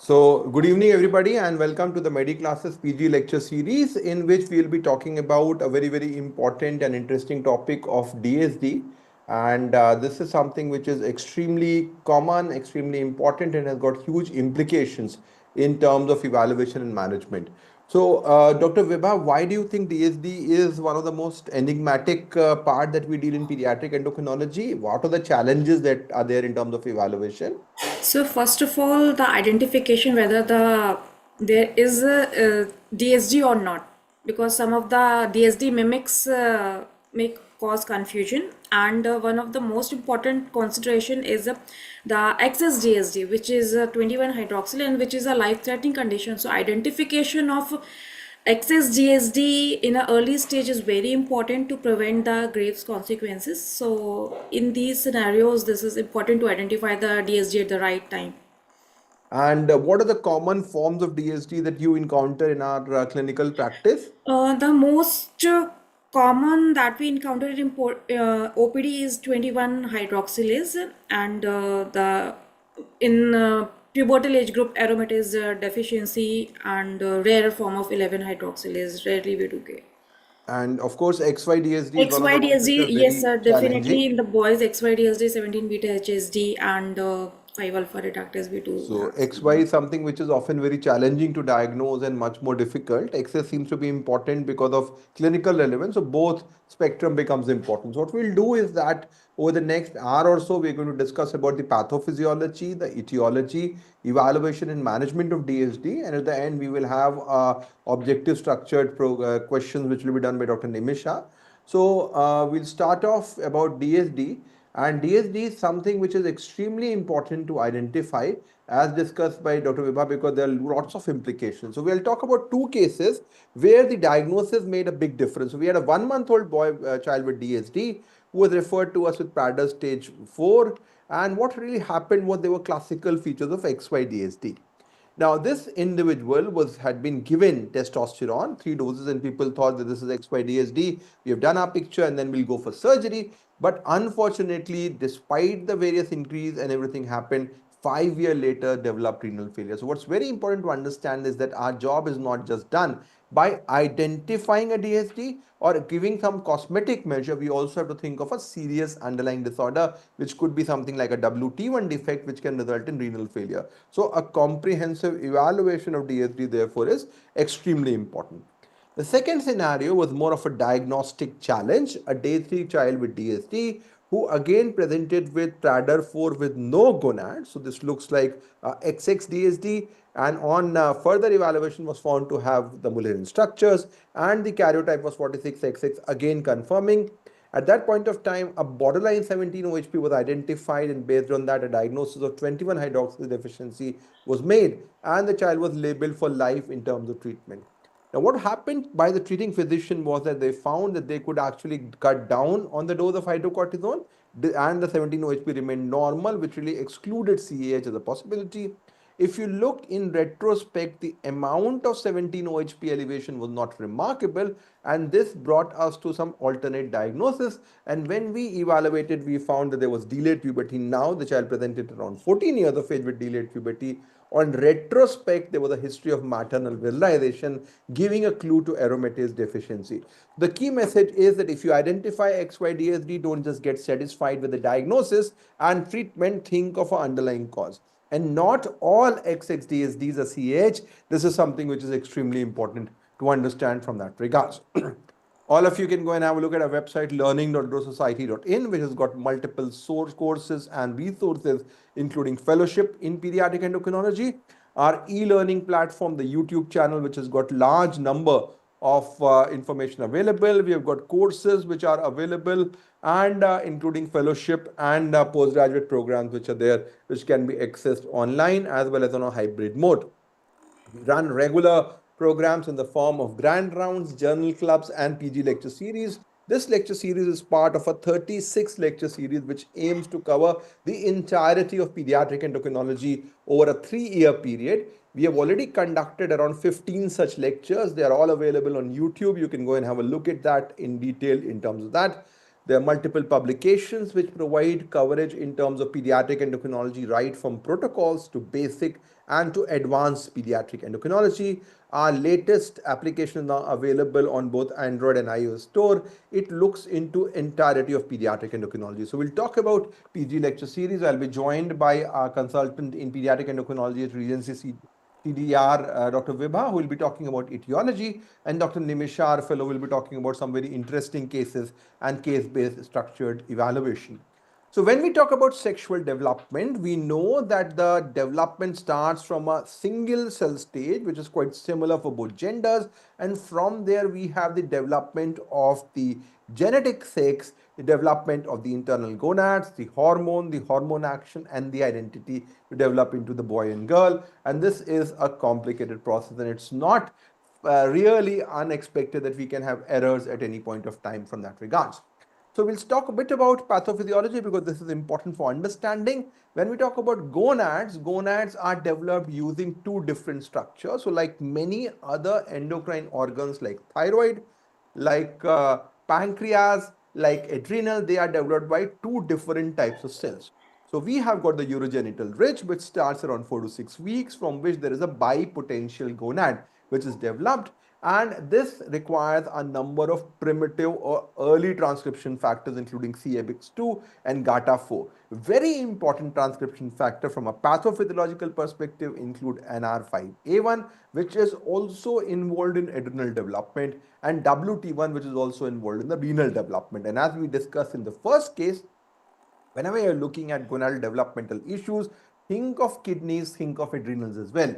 So, good evening, everybody, and welcome to the MedEClasses PG lecture series, in which we will be talking about a very, very important and interesting topic of DSD. And this is something which is extremely common, extremely important, and has got huge implications in terms of evaluation and management. So, Dr. Vibha, why do you think DSD is one of the most enigmatic part that we deal in pediatric endocrinology? What are the challenges that are there in terms of evaluation? So first of all, the identification whether there is a DSD or not, because some of the DSD mimics may cause confusion, and one of the most important consideration is the excess DSD, which is 21 hydroxyl and which is a life-threatening condition. So identification of excess DSD in an early stage is very important to prevent the grave consequences. So, in these scenarios, this is important to identify the DSD at the right time. And what are the common forms of DSD that you encounter in our clinical practice? The most common that we encountered in OPD is 21 hydroxylase, and the in pubertal age group aromatase deficiency and rare form of 11 hydroxylase rarely we do get. And of course, XY-DSD is one of the ones which XYDSD, are yes, very sir, definitely challenging. in the boys, XYDSD, 17 beta HSD, and 5 alpha reductase we do So have. XY is something which is often very challenging to diagnose and much more difficult. XS seems to be important because of clinical relevance. So both spectrum becomes important. So what we'll do is that over the next hour or so, we're going to discuss about the pathophysiology, the etiology, evaluation and management of DSD. And at the end, we will have objective structured questions which will be done by Dr. Nimisha. So we'll start off about DSD. And DSD is something which is extremely important to identify, as discussed by Dr. Vibha, because there are lots of implications. So we'll talk about two cases where the diagnosis made a big difference. So we had a 1 month old child with DSD who was referred to us with Prader stage 4. And what really happened was there were classical features of XY-DSD. Now, this individual had been given testosterone, 3 doses, and people thought that this is XYDSD. We have done our picture and then we'll go for surgery. But unfortunately, despite the various increase and everything happened, 5 years later developed renal failure. So what's very important to understand is that our job is not just done by identifying a DSD or giving some cosmetic measure. We also have to think of a serious underlying disorder, which could be something like a WT1 defect, which can result in renal failure. So a comprehensive evaluation of DSD therefore is extremely important. The second scenario was more of a diagnostic challenge, a day 3 child with DSD who again presented with Prader 4 with no gonad. So this looks like XX DSD, and on further evaluation was found to have the Mullerian structures, and the karyotype was 46XX, again confirming. At that point of time, a borderline 17 OHP was identified, and based on that, a diagnosis of 21 hydroxylase deficiency was made, and the child was labeled for life in terms of treatment. Now, what happened by the treating physician was that they found that they could actually cut down on the dose of hydrocortisone, and the 17 OHP remained normal, which really excluded CAH as a possibility. If you look in retrospect, the amount of 17 OHP elevation was not remarkable, and this brought us to some alternate diagnosis. And when we evaluated, we found that there was delayed puberty. Now the child presented around 14 years of age with delayed puberty. On retrospect, there was a history of maternal virilization, giving a clue to aromatase deficiency. The key message is that if you identify XYDSD, don't just get satisfied with the diagnosis and treatment, think of an underlying cause. And not all XXDSDs are CAH. This is something which is extremely important to understand from that regards. All of you can go and have a look at our website learning.growsociety.in, which has got multiple source courses and resources, including fellowship in pediatric endocrinology, our e-learning platform, the YouTube channel, which has got large number of information available. We have got courses which are available, and including fellowship and postgraduate programs which are there, which can be accessed online as well as on a hybrid mode. We run regular programs in the form of grand rounds, journal clubs, and PG lecture series. This lecture series is part of a 36 lecture series which aims to cover the entirety of pediatric endocrinology over a 3-year period. We have already conducted around 15 such lectures. They are all available on YouTube. You can go and have a look at that in detail in terms of that. There are multiple publications which provide coverage in terms of pediatric endocrinology, right from protocols to basic and to advanced pediatric endocrinology. Our latest application is now available on both Android and iOS store. It looks into entirety of pediatric endocrinology. So we'll talk about PG lecture series. I'll be joined by our consultant in pediatric endocrinology at Regency TDR, Dr. Vibha, who will be talking about etiology, and Dr. Nimishar, fellow, will be talking about some very interesting cases and case-based structured evaluation. So when we talk about sexual development, we know that the development starts from a single cell stage, which is quite similar for both genders. And from there, we have the development of the genetic sex, the development of the internal gonads, the hormone action, and the identity to develop into the boy and girl. And this is a complicated process, and it's not really unexpected that we can have errors at any point of time from that regards. So we'll talk a bit about pathophysiology because this is important for understanding. When we talk about gonads, gonads are developed using two different structures. So like many other endocrine organs like thyroid, like pancreas, like adrenal, they are developed by two different types of cells. So we have got the urogenital ridge, which starts around 4 to 6 weeks, from which there is a bipotential gonad, which is developed. And this requires a number of primitive or early transcription factors, including CABX2 and GATA4. Very important transcription factor from a pathophysiological perspective include NR5A1, which is also involved in adrenal development, and WT1, which is also involved in the renal development. And as we discussed in the first case, whenever you're looking at gonadal developmental issues, think of kidneys, think of adrenals as well.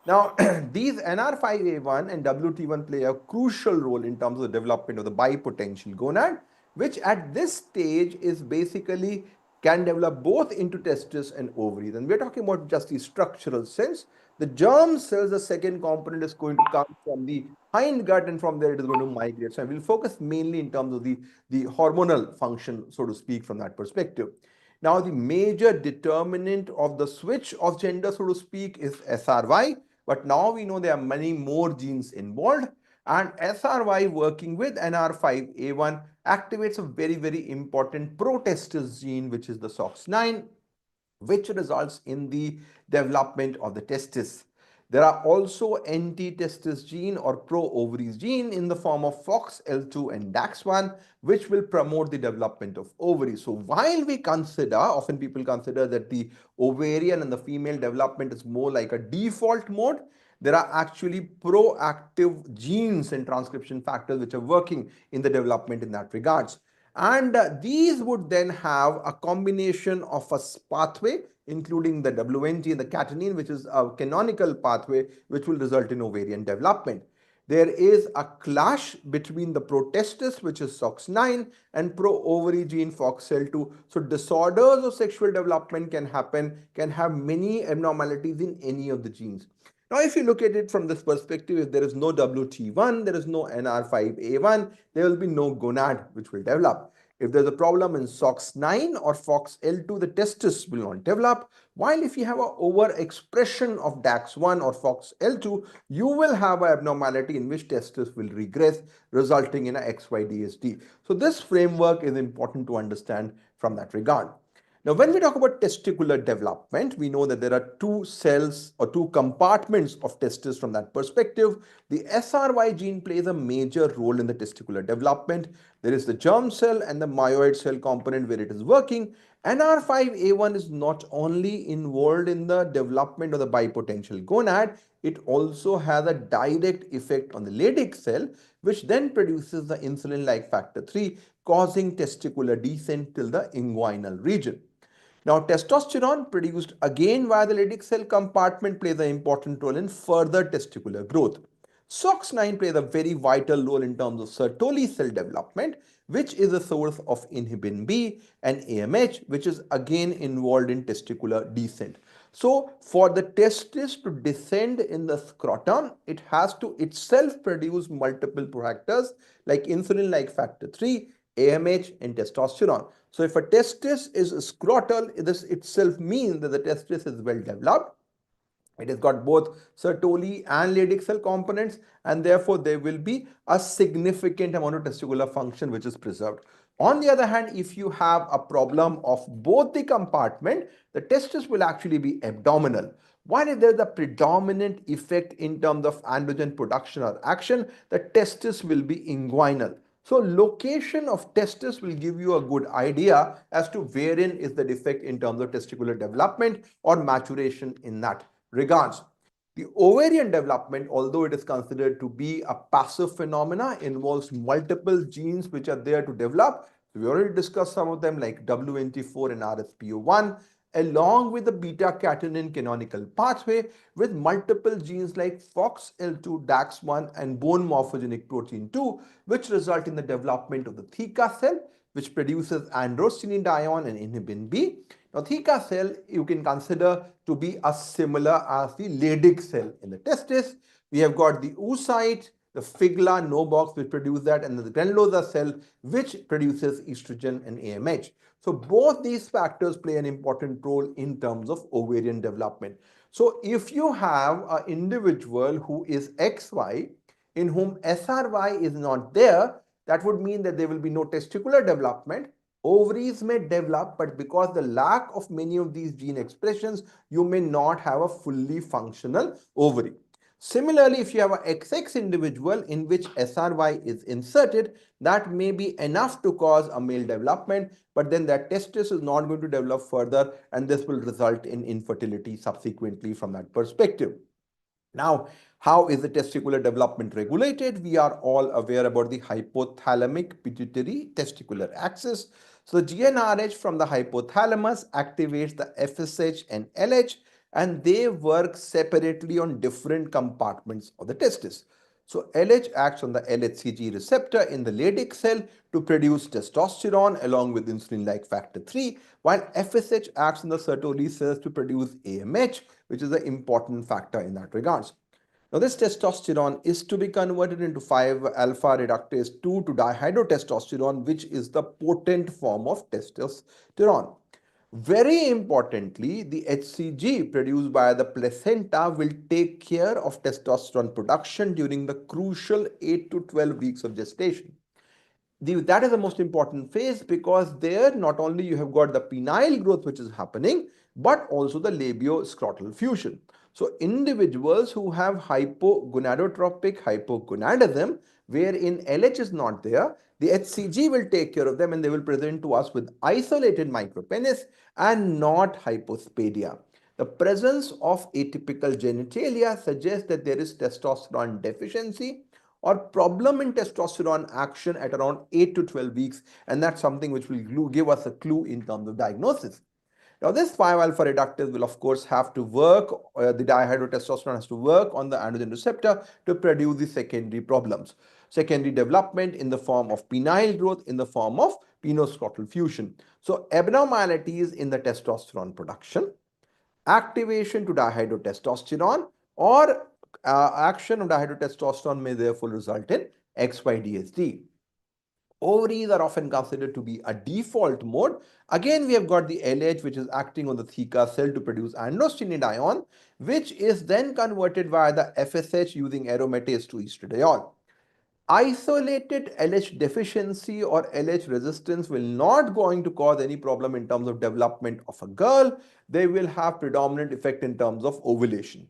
Now, these NR5A1 and WT1 play a crucial role in terms of the development of the bipotential gonad, which at this stage is basically can develop both into testes and ovaries. And we're talking about just the structural sense. The germ cells, the second component, is going to come from the hind gut, and from there it is going to migrate. So I will focus mainly in terms of the hormonal function, so to speak, from that perspective. Now, the major determinant of the switch of gender, so to speak, is SRY. But now we know there are many more genes involved, and SRY working with NR5A1 activates a very, very important protestis gene, which is the SOX9, which results in the development of the testis. There are also anti-testis gene or pro-ovaries gene in the form of FOXL2 and DAX1, which will promote the development of ovaries. So while we consider, often people consider that the ovarian and the female development is more like a default mode, there are actually proactive genes and transcription factors which are working in the development in that regards. And these would then have a combination of a pathway, including the WNG and the catenin, which is a canonical pathway, which will result in ovarian development. There is a clash between the protestis, which is SOX9, and pro-ovary gene FOXL2. So disorders of sexual development can happen, can have many abnormalities in any of the genes. Now, if you look at it from this perspective, if there is no WT1, there is no NR5A1, there will be no gonad which will develop. If there's a problem in SOX9 or FOXL2, the testis will not develop. While if you have an overexpression of DAX1 or FOXL2, you will have an abnormality in which testis will regress, resulting in a XYDSD. So this framework is important to understand from that regard. Now, when we talk about testicular development, we know that there are two cells or two compartments of testis from that perspective. The SRY gene plays a major role in the testicular development. There is the germ cell and the myoid cell component where it is working. NR5A1 is not only involved in the development of the bipotential gonad, it also has a direct effect on the Leydig cell, which then produces the insulin-like factor 3, causing testicular descent till the inguinal region. Now, testosterone produced again via the Leydig cell compartment plays an important role in further testicular growth. SOX9 plays a very vital role in terms of Sertoli cell development, which is a source of inhibin B, and AMH, which is again involved in testicular descent. So, for the testis to descend in the scrotum, it has to itself produce multiple factors like insulin-like factor 3, AMH, and testosterone. So if a testis is scrotal, this itself means that the testis is well developed. It has got both Sertoli and Leydig cell components, and therefore there will be a significant amount of testicular function which is preserved. On the other hand, if you have a problem of both the compartment, the testis will actually be abdominal. While if there is a predominant effect in terms of androgen production or action, the testis will be inguinal. So location of testis will give you a good idea as to wherein is the defect in terms of testicular development or maturation in that regards. The ovarian development, although it is considered to be a passive phenomena, involves multiple genes which are there to develop. We already discussed some of them like WNT4 and RSPO1, along with the beta-catenin canonical pathway with multiple genes like FOXL2, DAX1 and bone morphogenic protein 2, which result in the development of the theca cell, which produces androstenedione and inhibin B. Now, theca cell you can consider to be as similar as the Leydig cell in the testis. We have got the oocyte, the figula, no box, which produce that, and the granulosa cell, which produces estrogen and AMH. So both these factors play an important role in terms of ovarian development. So if you have an individual who is XY, in whom SRY is not there, that would mean that there will be no testicular development. Ovaries may develop, but because the lack of many of these gene expressions, you may not have a fully functional ovary. Similarly, if you have an XX individual in which SRY is inserted, that may be enough to cause a male development, but then that testis is not going to develop further, and this will result in infertility subsequently from that perspective. Now, how is the testicular development regulated? We are all aware about the hypothalamic pituitary testicular axis. So the GnRH from the hypothalamus activates the FSH and LH, and they work separately on different compartments of the testis. So LH acts on the LHCG receptor in the Leydig cell to produce testosterone along with insulin-like factor 3, while FSH acts on the Sertoli cells to produce AMH, which is an important factor in that regards. Now, this testosterone is to be converted into 5-alpha reductase 2 to dihydrotestosterone, which is the potent form of testosterone. Very importantly, the HCG produced by the placenta will take care of testosterone production during the crucial 8 to 12 weeks of gestation. That is the most important phase, because there not only you have got the penile growth which is happening, but also the labioscrotal fusion. So individuals who have hypogonadotropic hypogonadism, wherein LH is not there, the HCG will take care of them and they will present to us with isolated micropenis and not hypospadia. The presence of atypical genitalia suggests that there is testosterone deficiency or problem in testosterone action at around 8 to 12 weeks, and that's something which will give us a clue in terms of diagnosis. Now, this 5-alpha reductase will of course have to work, the dihydrotestosterone has to work on the androgen receptor to produce the secondary problems. Secondary development in the form of penile growth, in the form of penoscrotal fusion. So abnormalities in the testosterone production, activation to dihydrotestosterone, or action of dihydrotestosterone may therefore result in XYDSD. Ovaries are often considered to be a default mode. Again, we have got the LH, which is acting on the theca cell to produce androstenedione, which is then converted via the FSH using aromatase to estradiol. Isolated LH deficiency or LH resistance will not going to cause any problem in terms of development of a girl. They will have predominant effect in terms of ovulation.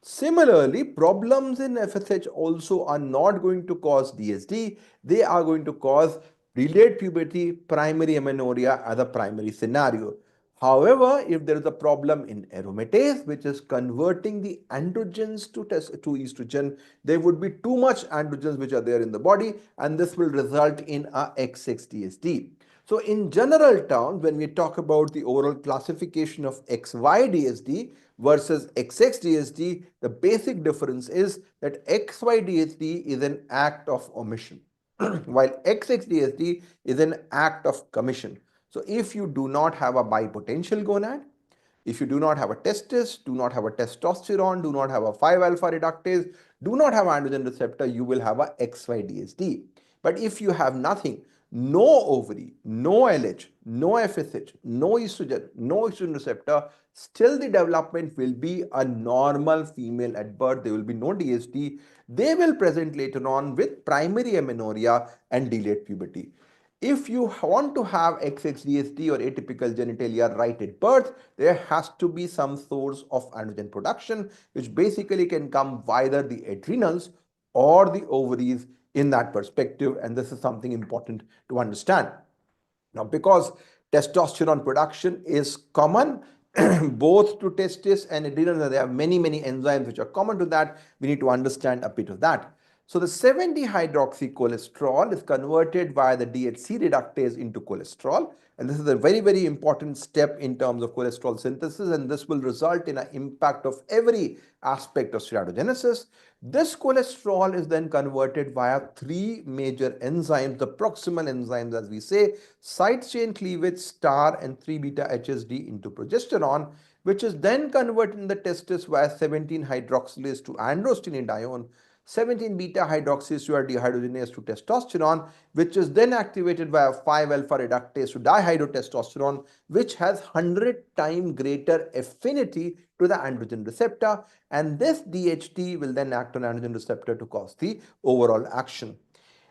Similarly, problems in FSH also are not going to cause DSD. They are going to cause delayed puberty, primary amenorrhea as a primary scenario. However, if there is a problem in aromatase, which is converting the androgens to estrogen, there would be too much androgens which are there in the body, and this will result in a XX-DSD. So in general terms, when we talk about the overall classification of XY-DSD versus XX-DSD, the basic difference is that XY-DSD is an act of omission, while XX-DSD is an act of commission. So if you do not have a bipotential gonad, if you do not have a testis, do not have a testosterone, do not have a 5-alpha reductase, do not have androgen receptor, you will have a XY-DSD. But if you have nothing, no ovary, no LH, no FSH, no estrogen receptor, still the development will be a normal female at birth. There will be no DSD. They will present later on with primary amenorrhea and delayed puberty. If you want to have XXDSD or atypical genitalia right at birth, there has to be some source of androgen production, which basically can come either the adrenals or the ovaries in that perspective. And this is something important to understand. Now, because testosterone production is common both to testis and adrenal, and there are many enzymes which are common to that, we need to understand a bit of that. So the 7-dehydroxycholesterol is converted via the DHC reductase into cholesterol, and this is a very important step in terms of cholesterol synthesis, and this will result in an impact of every aspect of steatogenesis. This cholesterol is then converted via three major enzymes, the proximal enzymes as we say, side chain cleavage, star and 3-beta HSD into progesterone, which is then converted in the testis via 17-hydroxylase to androstenedione, 17-beta hydroxylase to dehydrogenase to testosterone, which is then activated via 5-alpha reductase to dihydrotestosterone, which has 100 times greater affinity to the androgen receptor, and this DHT will then act on androgen receptor to cause the overall action.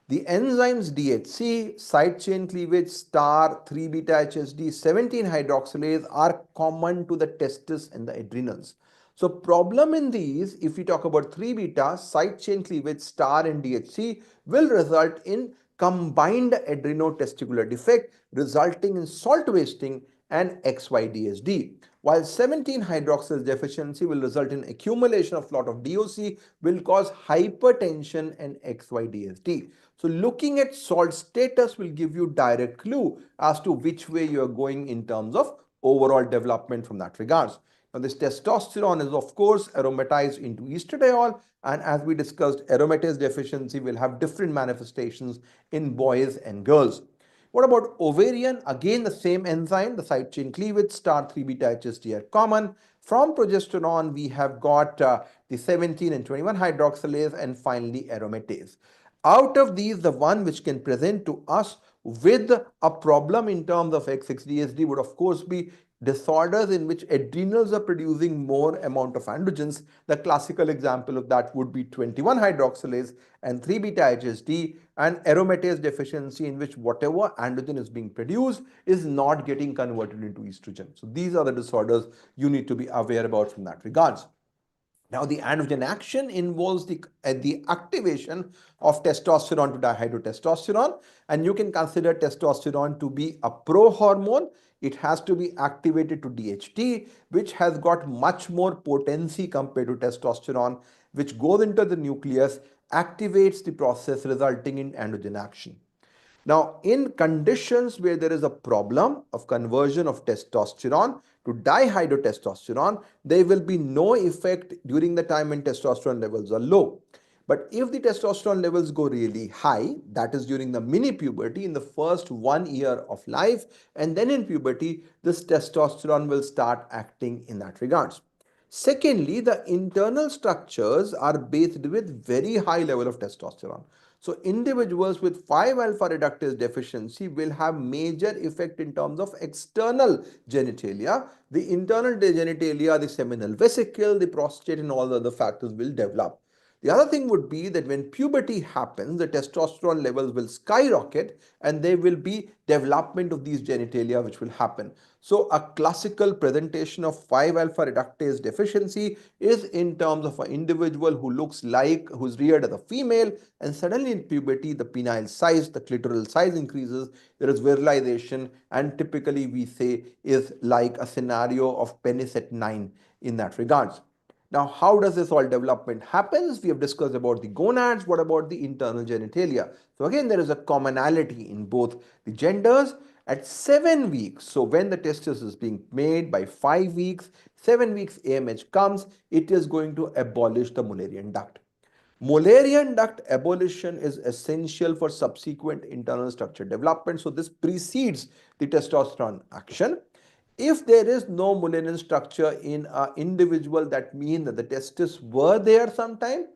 The enzymes DHC, side chain cleavage, star, 3-beta HSD, 17-hydroxylase are common to the testis and the adrenals. So problem in these, if we talk about 3-beta, side chain cleavage, star and DHC will result in combined adrenotesticular defect resulting in salt wasting and XYDSD. While 17-hydroxylase deficiency will result in accumulation of lot of DOC, will cause hypertension and XYDSD. So looking at salt status will give you direct clue as to which way you are going in terms of overall development from that regards. Now this testosterone is of course aromatized into estradiol, and as we discussed, aromatase deficiency will have different manifestations in boys and girls. What about ovarian? Again, the same enzyme, the side chain cleavage, star 3-beta HSD are common. From progesterone, we have got the 17 and 21 hydroxylase and finally aromatase. Out of these, the one which can present to us with a problem in terms of XXDSD would of course be disorders in which adrenals are producing more amount of androgens. The classical example of that would be 21 hydroxylase and 3-beta HSD, and aromatase deficiency in which whatever androgen is being produced is not getting converted into estrogen. So these are the disorders you need to be aware about from that regards. Now, the androgen action involves the activation of testosterone to dihydrotestosterone, and you can consider testosterone to be a pro-hormone. It has to be activated to DHT, which has got much more potency compared to testosterone, which goes into the nucleus, activates the process resulting in androgen action. Now, in conditions where there is a problem of conversion of testosterone to dihydrotestosterone, there will be no effect during the time when testosterone levels are low. But if the testosterone levels go really high, that is during the mini puberty in the first 1 year of life, and then in puberty, this testosterone will start acting in that regards. Secondly, the internal structures are bathed with very high level of testosterone. So individuals with 5-alpha reductase deficiency will have major effect in terms of external genitalia. The internal genitalia, the seminal vesicle, the prostate and all the other factors will develop. The other thing would be that when puberty happens, the testosterone levels will skyrocket and there will be development of these genitalia which will happen. So a classical presentation of 5-alpha reductase deficiency is in terms of an individual who looks like, who's reared as a female, and suddenly in puberty the penile size, the clitoral size increases, there is virilization, and typically we say is like a scenario of penis at 9 in that regards. Now, how does this all development happens? We have discussed about the gonads. What about the internal genitalia? So again, there is a commonality in both the genders at 7 weeks. So when the testis is being made by 5 weeks, 7 weeks AMH comes, it is going to abolish the Mullerian duct. Mullerian duct abolition is essential for subsequent internal structure development. So this precedes the testosterone action. If there is no Mullerian structure in an individual, that means that the testes were there sometime.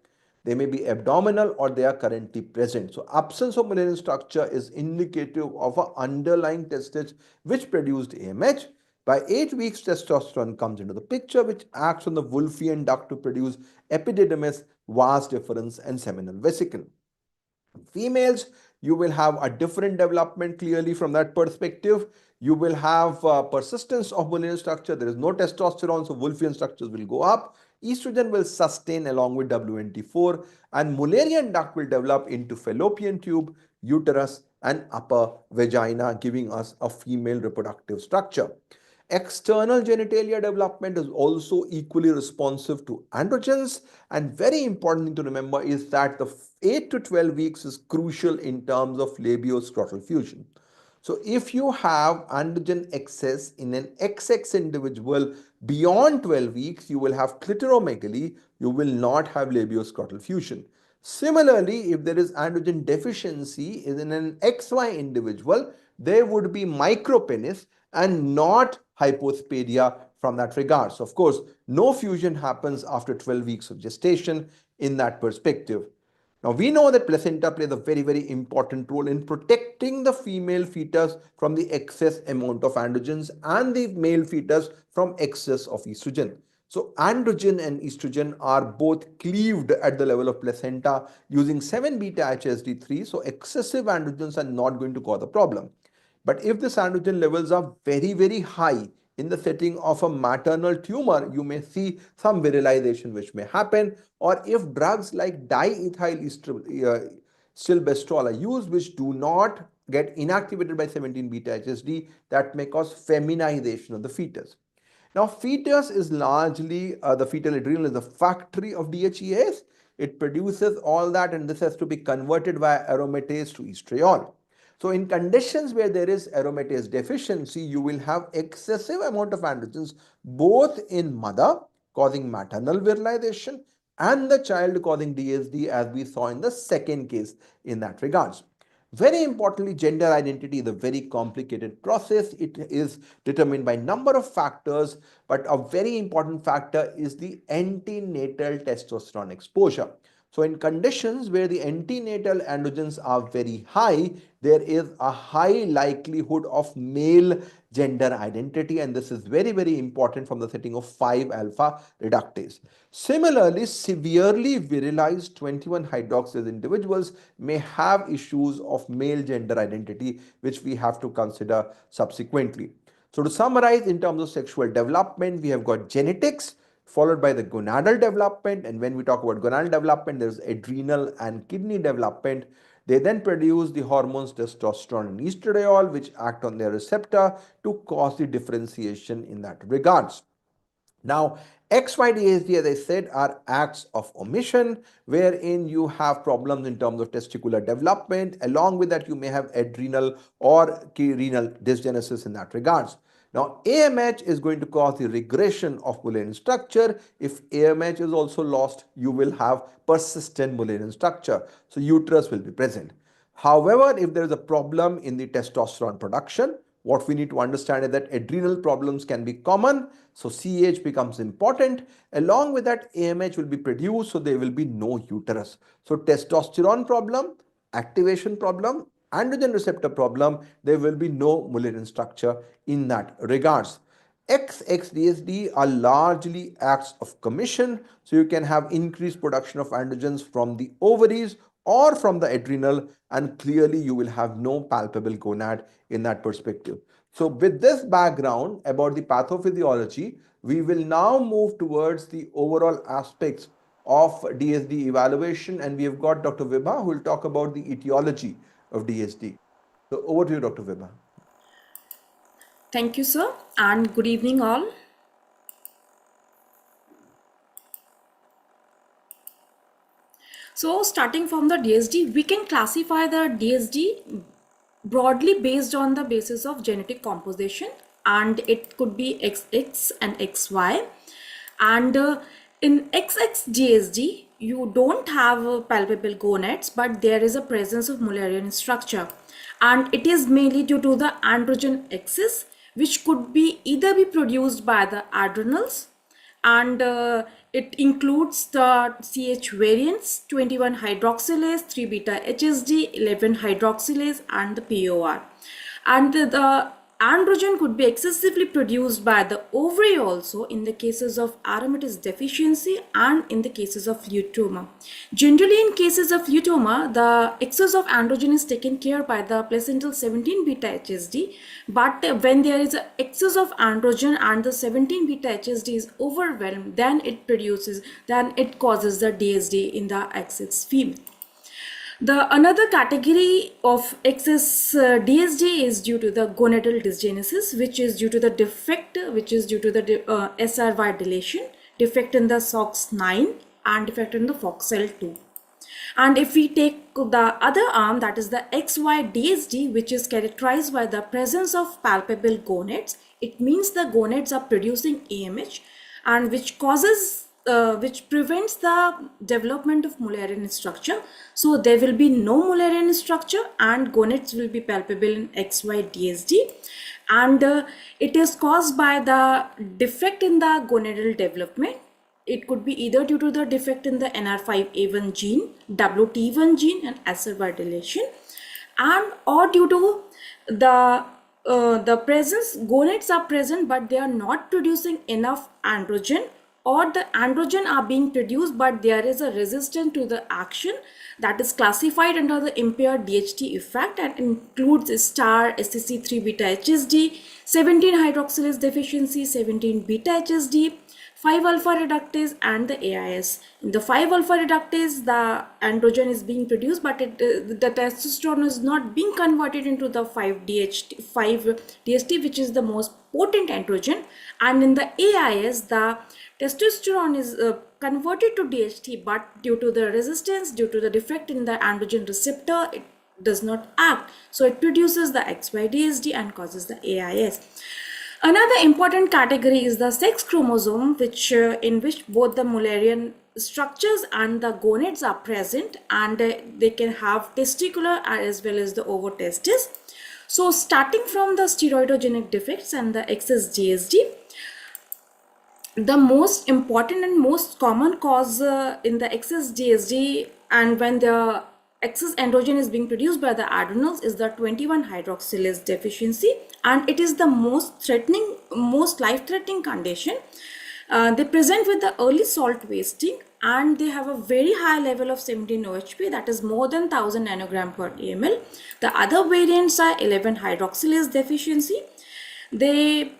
They may be abdominal or they are currently present. So absence of Mullerian structure is indicative of an underlying testis which produced AMH. By 8 weeks, testosterone comes into the picture, which acts on the Wolffian duct to produce epididymis, vas deferens, and seminal vesicle. Females you will have a different development clearly from that perspective. You will have persistence of Mullerian structure. There is no testosterone, so Wolffian structures will go up. Estrogen will sustain along with WNT4, and Mullerian duct will develop into fallopian tube, uterus, and upper vagina, giving us a female reproductive structure. External genitalia development is also equally responsive to androgens, and very important thing to remember is that the 8 to 12 weeks is crucial in terms of labioscrotal fusion. So if you have androgen excess in an XX individual beyond 12 weeks, you will have clitoromegaly, you will not have labioscrotal fusion. Similarly, if there is androgen deficiency in an XY individual, there would be micropenis and not hypospadia from that regard. So of course, no fusion happens after 12 weeks of gestation in that perspective. Now we know that placenta plays a very, very important role in protecting the female fetus from the excess amount of androgens and the male fetus from excess of estrogen. So androgen and estrogen are both cleaved at the level of placenta using 7-beta HSD3. So excessive androgens are not going to cause a problem. But if the androgen levels are very, very high in the setting of a maternal tumor, you may see some virilization which may happen. Or if drugs like diethyl are used, which do not get inactivated by 17-beta HSD, that may cause feminization of the fetus. Now, fetus is largely, the fetal adrenal is the factory of DHEAS. It produces all that, and this has to be converted via aromatase to estriol. So in conditions where there is aromatase deficiency, you will have excessive amount of androgens both in mother causing maternal virilization and the child causing DSD, as we saw in the second case in that regards. Very importantly, gender identity is a very complicated process. It is determined by number of factors, but a very important factor is the antenatal testosterone exposure. So in conditions where the antenatal androgens are very high, there is a high likelihood of male gender identity, and this is very, very important from the setting of 5-alpha reductase. Similarly, severely virilized 21-hydroxylase individuals may have issues of male gender identity, which we have to consider subsequently. So to summarize, in terms of sexual development, we have got genetics, followed by the gonadal development. And when we talk about gonadal development, there's adrenal and kidney development. They then produce the hormones testosterone and estradiol, which act on their receptor to cause the differentiation in that regards. Now, XYDSD, as I said, are acts of omission, wherein you have problems in terms of testicular development. Along with that, you may have adrenal or renal dysgenesis in that regards. Now, AMH is going to cause the regression of Mullerian structure. If AMH is also lost, you will have persistent Mullerian structure. So, uterus will be present. However, if there is a problem in the testosterone production, what we need to understand is that adrenal problems can be common. So CH becomes important. Along with that, AMH will be produced, so there will be no uterus. So testosterone problem, activation problem, androgen receptor problem, there will be no Mullerian structure in that regards. XXDSD are largely acts of commission, so you can have increased production of androgens from the ovaries or from the adrenal, and clearly you will have no palpable gonad in that perspective. So with this background about the pathophysiology, we will now move towards the overall aspects of DSD evaluation, and we have got Dr. Vibha who will talk about the etiology of DSD. So over to you, Dr. Vibha. Thank you, sir, and good evening, all. So, starting from the DSD, we can classify the DSD broadly based on the basis of genetic composition, and it could be XX and XY. And in XX-DSD, you don't have palpable gonads, but there is a presence of Mullerian structure, and it is mainly due to the androgen excess, which could be either be produced by the adrenals, and it includes the CH variants, 21 hydroxylase, 3 beta HSD, 11 hydroxylase, and the POR. And the androgen could be excessively produced by the ovary also in the cases of aromatase deficiency and in the cases of luteoma. Generally, in cases of luteoma, the excess of androgen is taken care by the placental 17 beta HSD, but when there is an excess of androgen and the 17 beta HSD is overwhelmed, then it causes the DSD in the excess female. The another category of excess DSD is due to the gonadal dysgenesis, which is due to the defect, which is due to the SRY deletion, defect in the SOX9 and defect in the FOXL2. And if we take the other arm, that is the XY DSD, which is characterized by the presence of palpable gonads, it means the gonads are producing AMH, and which prevents the development of Mullerian structure. So there will be no Mullerian structure and gonads will be palpable in XY DSD, and it is caused by the defect in the gonadal development. It could be either due to the defect in the NR5A1 gene, WT1 gene and SRY deletion, and or due to the presence, gonads are present but they are not producing enough androgen, or the androgen are being produced but there is a resistance to the action, that is classified under the impaired DHT effect and includes star SCC3 beta HSD, 17 hydroxylase deficiency, 17 beta HSD, 5-alpha reductase and the AIS. In the 5-alpha reductase, the androgen is being produced, but the testosterone is not being converted into the 5-DHT, which is the most potent androgen. And in the AIS, the testosterone is converted to DHT, but due to the resistance, due to the defect in the androgen receptor, it does not act. So it produces the XY-DSD and causes the AIS. Another important category is the sex chromosome, in which both the Mullerian structures and the gonads are present, and they can have testicular as well as the ovotestis. So starting from the steroidogenic defects and the excess DSD, the most important and most common cause in the excess DSD and when the excess androgen is being produced by the adrenals is the 21 hydroxylase deficiency, and it is the most life-threatening condition. They present with the early salt wasting and they have a very high level of 17 OHP, that is more than 1000 nanogram per ml. The other variants are 11 hydroxylase deficiency. They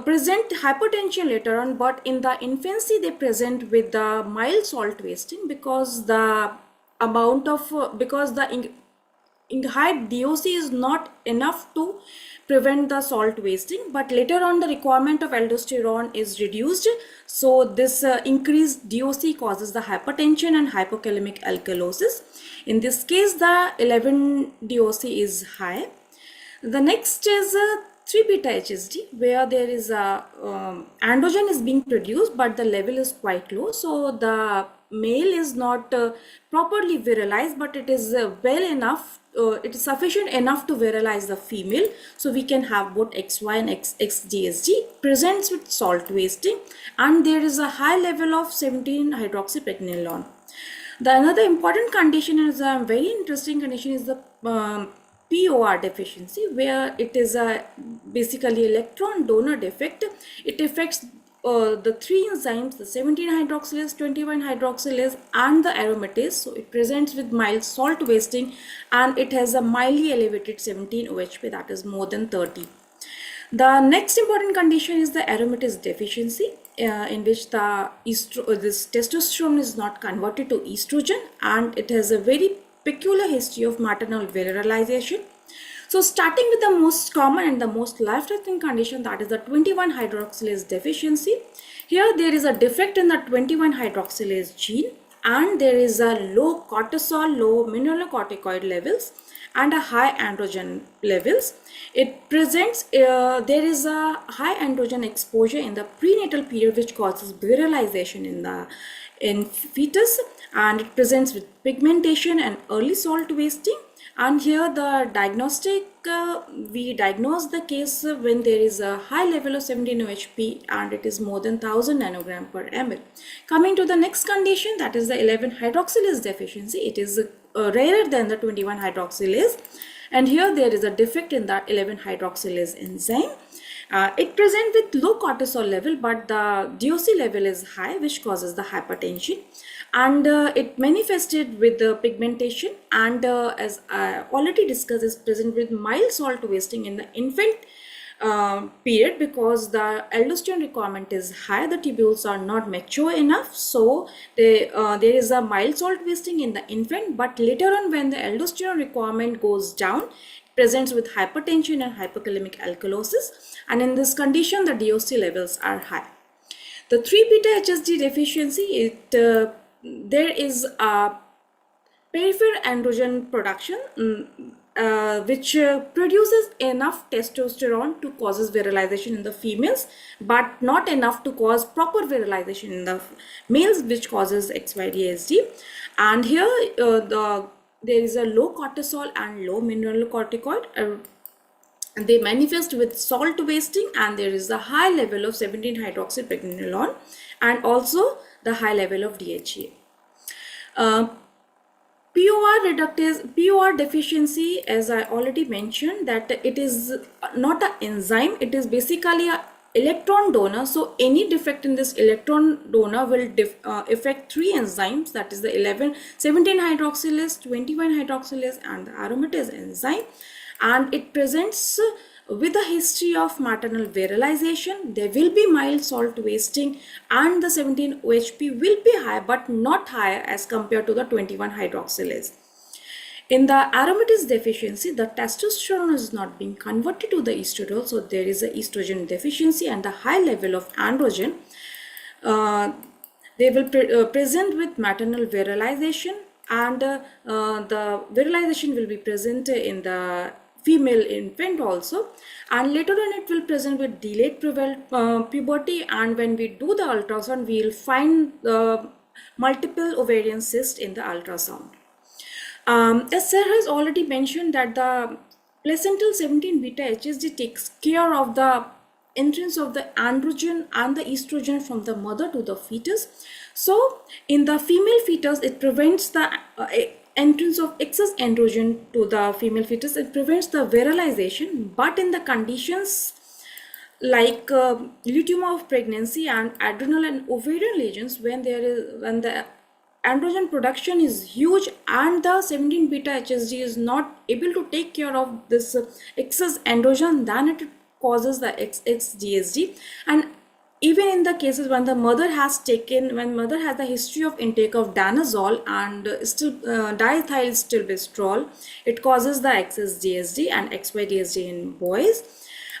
present hypertension later on, but in the infancy they present with the mild salt wasting because the high DOC is not enough to prevent the salt wasting, but later on the requirement of aldosterone is reduced, so this increased DOC causes the hypertension and hypokalemic alkalosis. In this case, the 11 DOC is high. The next is 3 beta HSD, where there is a androgen is being produced but the level is quite low, so the male is not properly virilized, but it is well enough, it is sufficient enough to virilize the female, so we can have both XY and XDSD. Presents with salt wasting and there is a high level of 17 hydroxypregnenolone. The another important condition is a very interesting condition is the POR deficiency, where it is a basically electron donor defect. It affects the three enzymes, the 17 hydroxylase, 21 hydroxylase and the aromatase. So it presents with mild salt wasting and it has a mildly elevated 17 OHP, that is more than 30. The next important condition is the aromatase deficiency, in which this testosterone is not converted to estrogen and it has a very peculiar history of maternal virilization. So starting with the most common and the most life-threatening condition, that is the 21 hydroxylase deficiency. Here there is a defect in the 21 hydroxylase gene and there is a low cortisol, low mineralocorticoid levels and a high androgen levels. It presents, there is a high androgen exposure in the prenatal period which causes virilization in fetus, and it presents with pigmentation and early salt wasting. And here the diagnostic, we diagnose the case when there is a high level of 17 OHP and it is more than 1000 nanogram per ml. Coming to the next condition, that is the 11 hydroxylase deficiency. It is rarer than the 21 hydroxylase And here there is a defect in the 11-hydroxylase enzyme. It presents with low cortisol level, but the DOC level is high, which causes the hypertension. And it manifested with the pigmentation, and as I already discussed, is present with mild salt wasting in the infant period, because the aldosterone requirement is high, the tubules are not mature enough, so there is a mild salt wasting in the infant. But later on, when the aldosterone requirement goes down, presents with hypertension and hypokalemic alkalosis, and in this condition the DOC levels are high. The 3-beta HSD deficiency, there is a peripheral androgen production which produces enough testosterone to causes virilization in the females, but not enough to cause proper virilization in the males, which causes XYDSD. And here there is a low cortisol and low mineralocorticoid. They manifest with salt wasting, and there is a high level of 17-hydroxypregnenolone and also the high level of DHEA. POR deficiency, as I already mentioned, that it is not an enzyme, it is basically an electron donor. So any defect in this electron donor will affect 3 enzymes, that is the 17-hydroxylase, 21-hydroxylase and the aromatase enzyme. And it presents with a history of maternal virilization. There will be mild salt wasting, and the 17-OHP will be high, but not higher as compared to the 21-hydroxylase. In the aromatase deficiency, the testosterone is not being converted to the estradiol, so there is a estrogen deficiency and the high level of androgen. They will present with maternal virilization, and the virilization will be present in the female infant also, and later on it will present with delayed puberty. And when we do the ultrasound, we will find multiple ovarian cysts in the ultrasound. As Sir has already mentioned, that the placental 17-beta HSD takes care of the entrance of the androgen and the estrogen from the mother to the fetus. So in the female fetus, it prevents the entrance of excess androgen to the female fetus. It prevents the virilization. But in the conditions like luteum of pregnancy and adrenal and ovarian lesions, when the androgen production is huge and the 17-beta HSD is not able to take care of this excess androgen, then it causes the XXDSD. And even in the cases when mother has the history of intake of danazol and still diethyl stilbestrol, it causes the XSDSD and XYDSD in boys,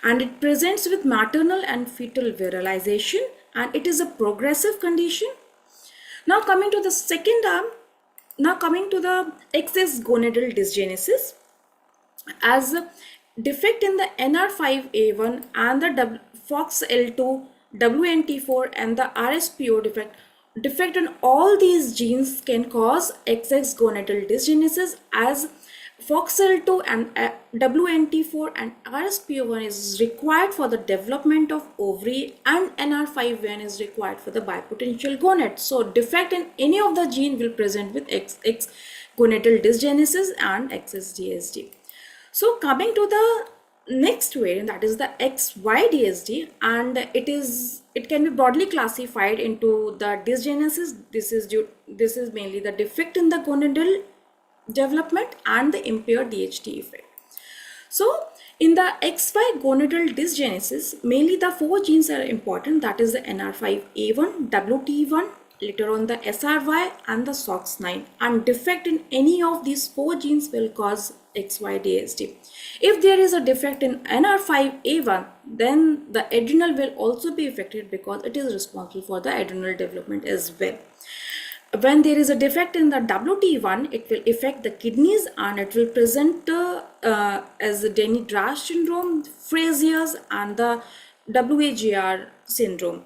and it presents with maternal and fetal virilization, and it is a progressive condition. Now coming to the second arm, now coming to the excess gonadal dysgenesis, as a defect in the NR5A1 and the FOXL2, WNT4 and the RSPO defect in all these genes can cause excess gonadal dysgenesis, as FOXL2 and WNT4 and RSPO1 is required for the development of ovary, and NR5A1 is required for the bipotential gonad. So defect in any of the gene will present with XX gonadal dysgenesis and XSDSD. So coming to the next variant, that is the XYDSD, and it can be broadly classified into the dysgenesis. This is mainly the defect in the gonadal development and the impaired DHT effect. So in the XY gonadal dysgenesis, mainly the 4 genes are important, that is the NR5A1, WT1, later on the SRY and the SOX9, and defect in any of these 4 genes will cause XYDSD. If there is a defect in NR5A1, then the adrenal will also be affected, because it is responsible for the adrenal development as well. When there is a defect in the WT1, it will affect the kidneys, and it will present as the Denny-Drash syndrome, Frazier's, and the WAGR syndrome.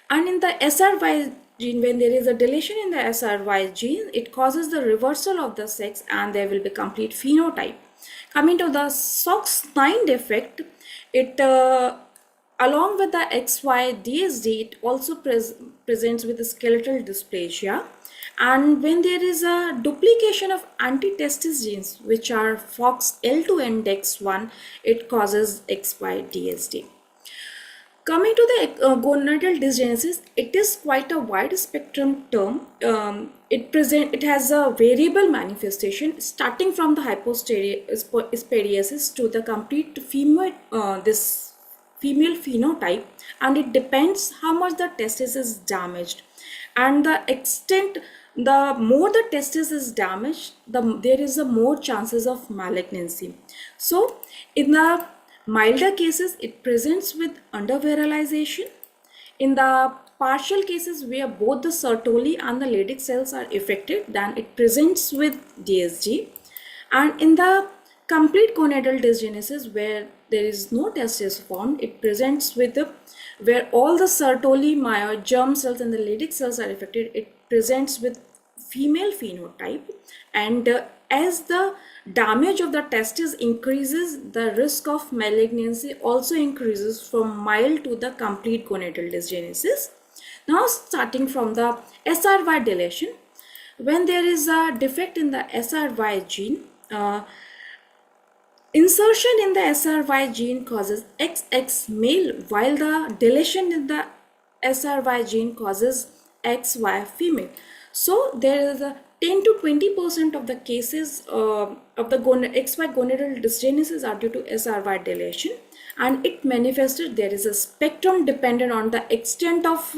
And in the SRY gene, when there is a deletion in the SRY gene, it causes the reversal of the sex, and there will be complete phenotype. Coming to the SOX9 defect, it Along with the XY DSD, it also presents with the skeletal dysplasia. And when there is a duplication of antitestis genes, which are FOXL2 and DEX1, it causes XY DSD. Coming to the gonadal dysgenesis, it is quite a wide spectrum term. It has a variable manifestation starting from the hypospadiasis to the complete this female phenotype, and it depends how much the testis is damaged, and the extent. The more the testis is damaged, there is a more chances of malignancy. So, in the milder cases, it presents with underviralization. In the partial cases where both the Sertoli and the Leydig cells are affected, then it presents with DSG. And in the complete gonadal dysgenesis, where there is no testis formed, it presents with where all the Sertoli, myoid, germ cells and the Leydig cells are affected, it presents with female phenotype. And as the damage of the testis increases, the risk of malignancy also increases from mild to the complete gonadal dysgenesis. Now, starting from the SRY deletion, when there is a defect in the SRY gene, insertion in the SRY gene causes XX male, while the deletion in the SRY gene causes XY female. So there is a 10 to 20% of the cases of the XY gonadal dysgenesis are due to SRY deletion, and it manifested. There is a spectrum dependent on the extent of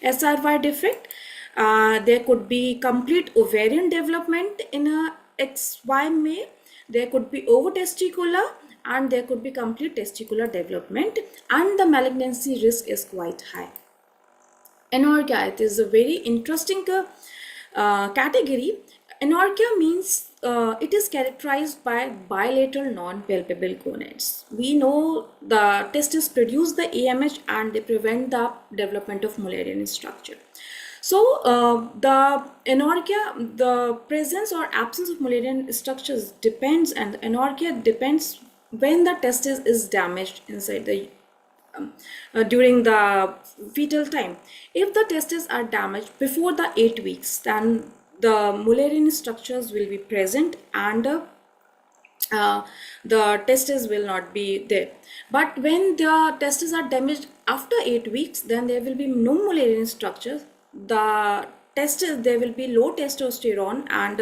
SRY defect. There could be complete ovarian development in a XY male. There could be over-testicular, and there could be complete testicular development, and the malignancy risk is quite high. Anorchia, it is a very interesting category. Anorchia means it is characterized by bilateral non-palpable gonads. We know the testes produce the AMH and they prevent the development of Mullerian structure. So the anorchia, the presence or absence of Mullerian structures depends, and the anorchia depends when the testis is damaged inside the during the fetal time. If the testes are damaged before the 8 weeks, then the Mullerian structures will be present, and the testes will not be there. But when the testes are damaged after 8 weeks, then there will be no Mullerian structures. The testes, there will be low testosterone, and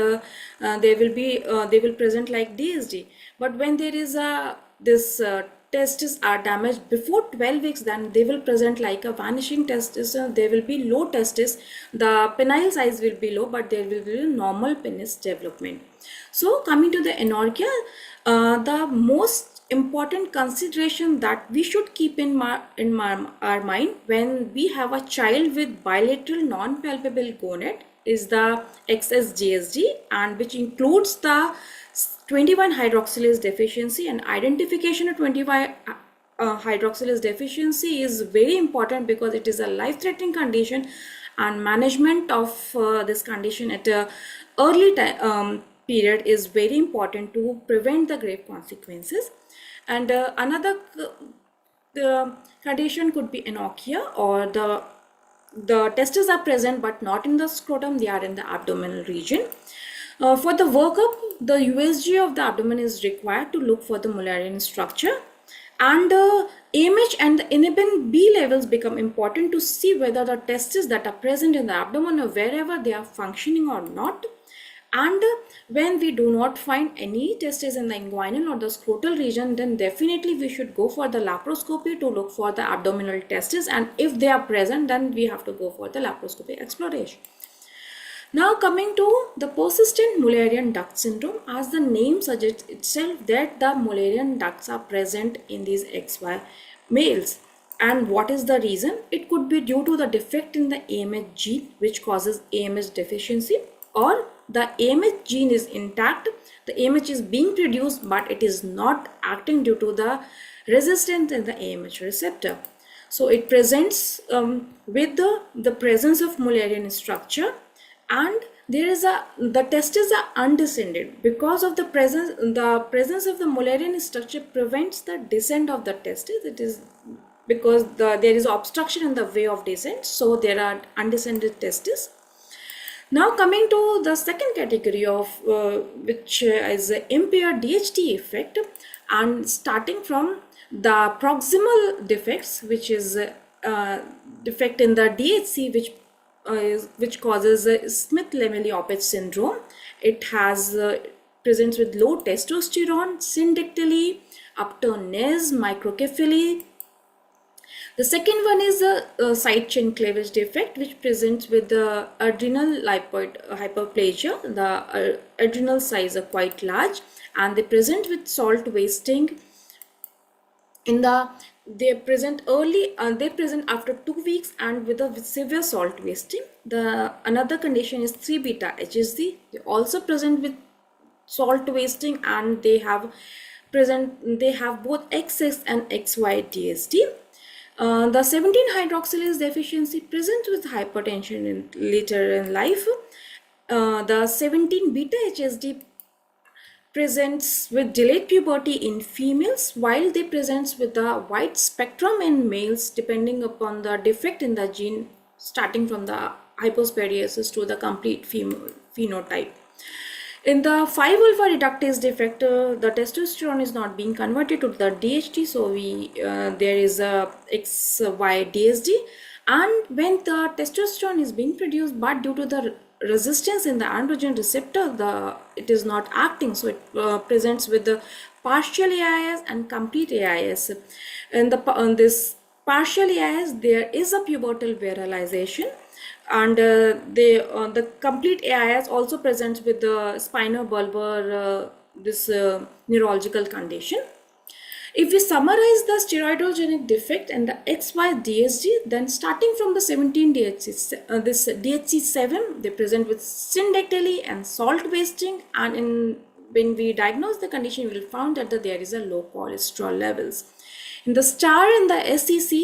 they will present like DSD. But when there is this testes are damaged before 12 weeks, then they will present like a vanishing testis. There will be low testis, the penile size will be low, but there will be normal penis development. So coming to the anorchia, the most important consideration that we should keep in our mind when we have a child with bilateral non-palpable gonad is the XSGSD, and which includes the 21 hydroxylase deficiency. And identification of 21 hydroxylase deficiency is very important because it is a life-threatening condition, and management of this condition at a early period is very important to prevent the grave consequences. And another condition could be anorchia, or the testes are present but not in the scrotum, they are in the abdominal region. For the workup, the USG of the abdomen is required to look for the Mullerian structure, and AMH and the inhibin B levels become important to see whether the testes that are present in the abdomen or wherever they are functioning or not. And when we do not find any testes in the inguinal or the scrotal region, then definitely we should go for the laparoscopy to look for the abdominal testes, and if they are present, then we have to go for the laparoscopy exploration. Now coming to the persistent Mullerian duct syndrome, as the name suggests itself that the Mullerian ducts are present in these XY males. And what is the reason? It could be due to the defect in the AMH gene, which causes AMH deficiency, or the AMH gene is intact, the AMH is being produced, but it is not acting due to the resistance in the AMH receptor. So it presents with the presence of Mullerian structure, and the testes are undescended because of the presence of the Mullerian structure prevents the descent of the testes. It is because there is obstruction in the way of descent, so there are undescended testes. Now coming to the second category of which is impaired DHT effect, and starting from the proximal defects, which is defect in the DHC, which causes Smith-Lemeli-Opitz syndrome. It has presents with low testosterone, syndactyly, upturnedness, microcephaly. The second one is a side chain cleavage defect, which presents with the adrenal lipoid hyperplasia. The adrenal size are quite large, and they present with salt wasting. They present early, they present after 2 weeks and with a severe salt wasting. The another condition is 3 beta HSD. They also present with salt wasting, and they have both XX and XY DSD. The 17-hydroxylase deficiency presents with hypertension later in life. The 17-beta HSD presents with delayed puberty in females, while they presents with a wide spectrum in males depending upon the defect in the gene, starting from the hypospadiasis to the complete female phenotype. In the 5-alpha reductase defect, the testosterone is not being converted to the DHT, so there is a XY DSD, and when the testosterone is being produced, but due to the resistance in the androgen receptor, it is not acting, so it presents with the partial AIS and complete AIS. In this partial AIS, there is a pubertal virilization, and the complete AIS also presents with the spinobulbar neurological condition. If we summarize the steroidogenic defect and the XY DSD, then starting from the 17 DHC, this DHC7, they present with syndactyly and salt wasting, and when we diagnose the condition, we will find that there is a low cholesterol levels. In the star and the SEC,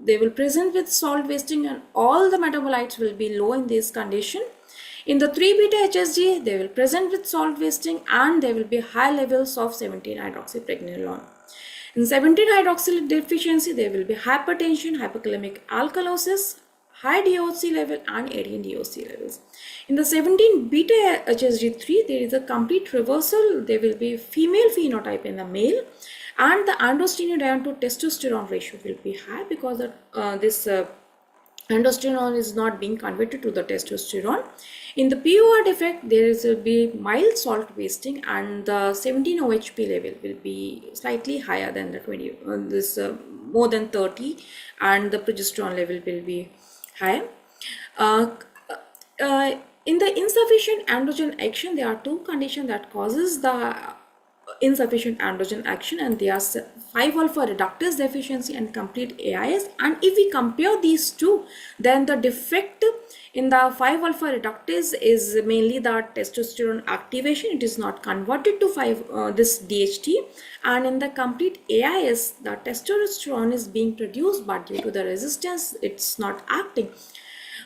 they will present with salt wasting, and all the metabolites will be low in this condition. In the 3-beta HSG, they will present with salt wasting, and there will be high levels of 17-hydroxypregnenolone. In 17-hydroxylate deficiency, there will be hypertension, hypokalemic alkalosis, high DOC level, and 18 DOC levels. In the 17-beta HSG3, there is a complete reversal. There will be female phenotype in the male, and the androstenedione to testosterone ratio will be high because this androstenedione is not being converted to the testosterone. In the POR defect, there will be mild salt wasting, and the 17-OHP level will be slightly higher than the 20, more than 30, and the progesterone level will be high. In the insufficient androgen action, there are two conditions that causes the insufficient androgen action, and they are 5-alpha reductase deficiency and complete AIS. And if we compare these two, then the defect in the 5-alpha reductase is mainly the testosterone activation. It is not converted to this DHT, and in the complete AIS, the testosterone is being produced, but due to the resistance, it's not acting.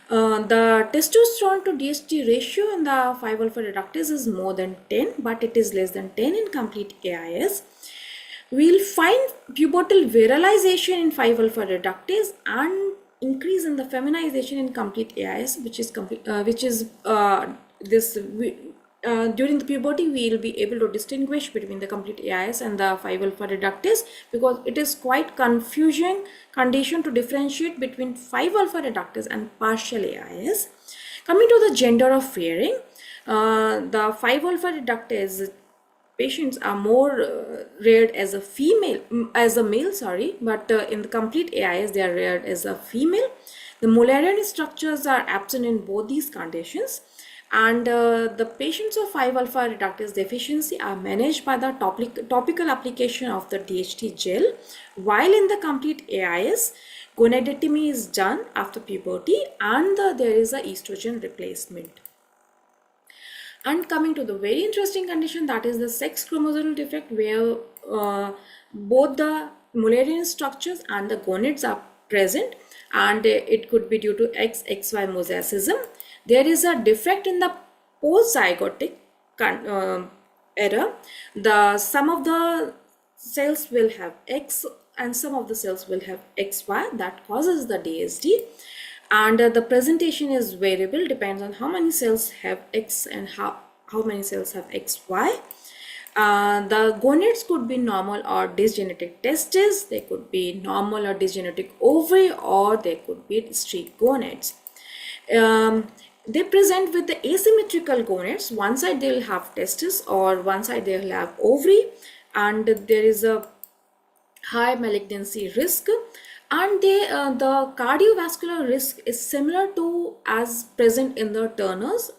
The testosterone to DHT ratio in the 5-alpha reductase is more than 10, but it is less than 10 in complete AIS. We'll find pubertal virilization in 5-alpha reductase and increase in the feminization in complete AIS, during the puberty we will be able to distinguish between the complete AIS and the 5-alpha reductase, because it is quite confusing condition to differentiate between 5-alpha reductase and partial AIS. Coming to the gender of pairing, the 5-alpha reductase patients are more reared as a male, but in the complete AIS they are reared as a female. The Mullerian structures are absent in both these conditions, and the patients of 5-alpha reductase deficiency are managed by the topical application of the DHT gel, while in the complete AIS, gonadectomy is done after puberty, and there is a estrogen replacement. And coming to the very interesting condition, that is the sex chromosomal defect, where both the Mullerian structures and the gonads are present, and it could be due to XXY mosaicism. There is a defect in the post-zygotic era. Some of the cells will have X and some of the cells will have XY that causes the DSD. And the presentation is variable, depends on how many cells have X and how many cells have XY. The gonads could be normal or dysgenetic testes, they could be normal or dysgenetic ovary, or they could be streak gonads. They present with the asymmetrical gonads. One side they will have testes or one side they will have ovary, and there is a high malignancy risk, and the cardiovascular risk is similar to as present in the Turner's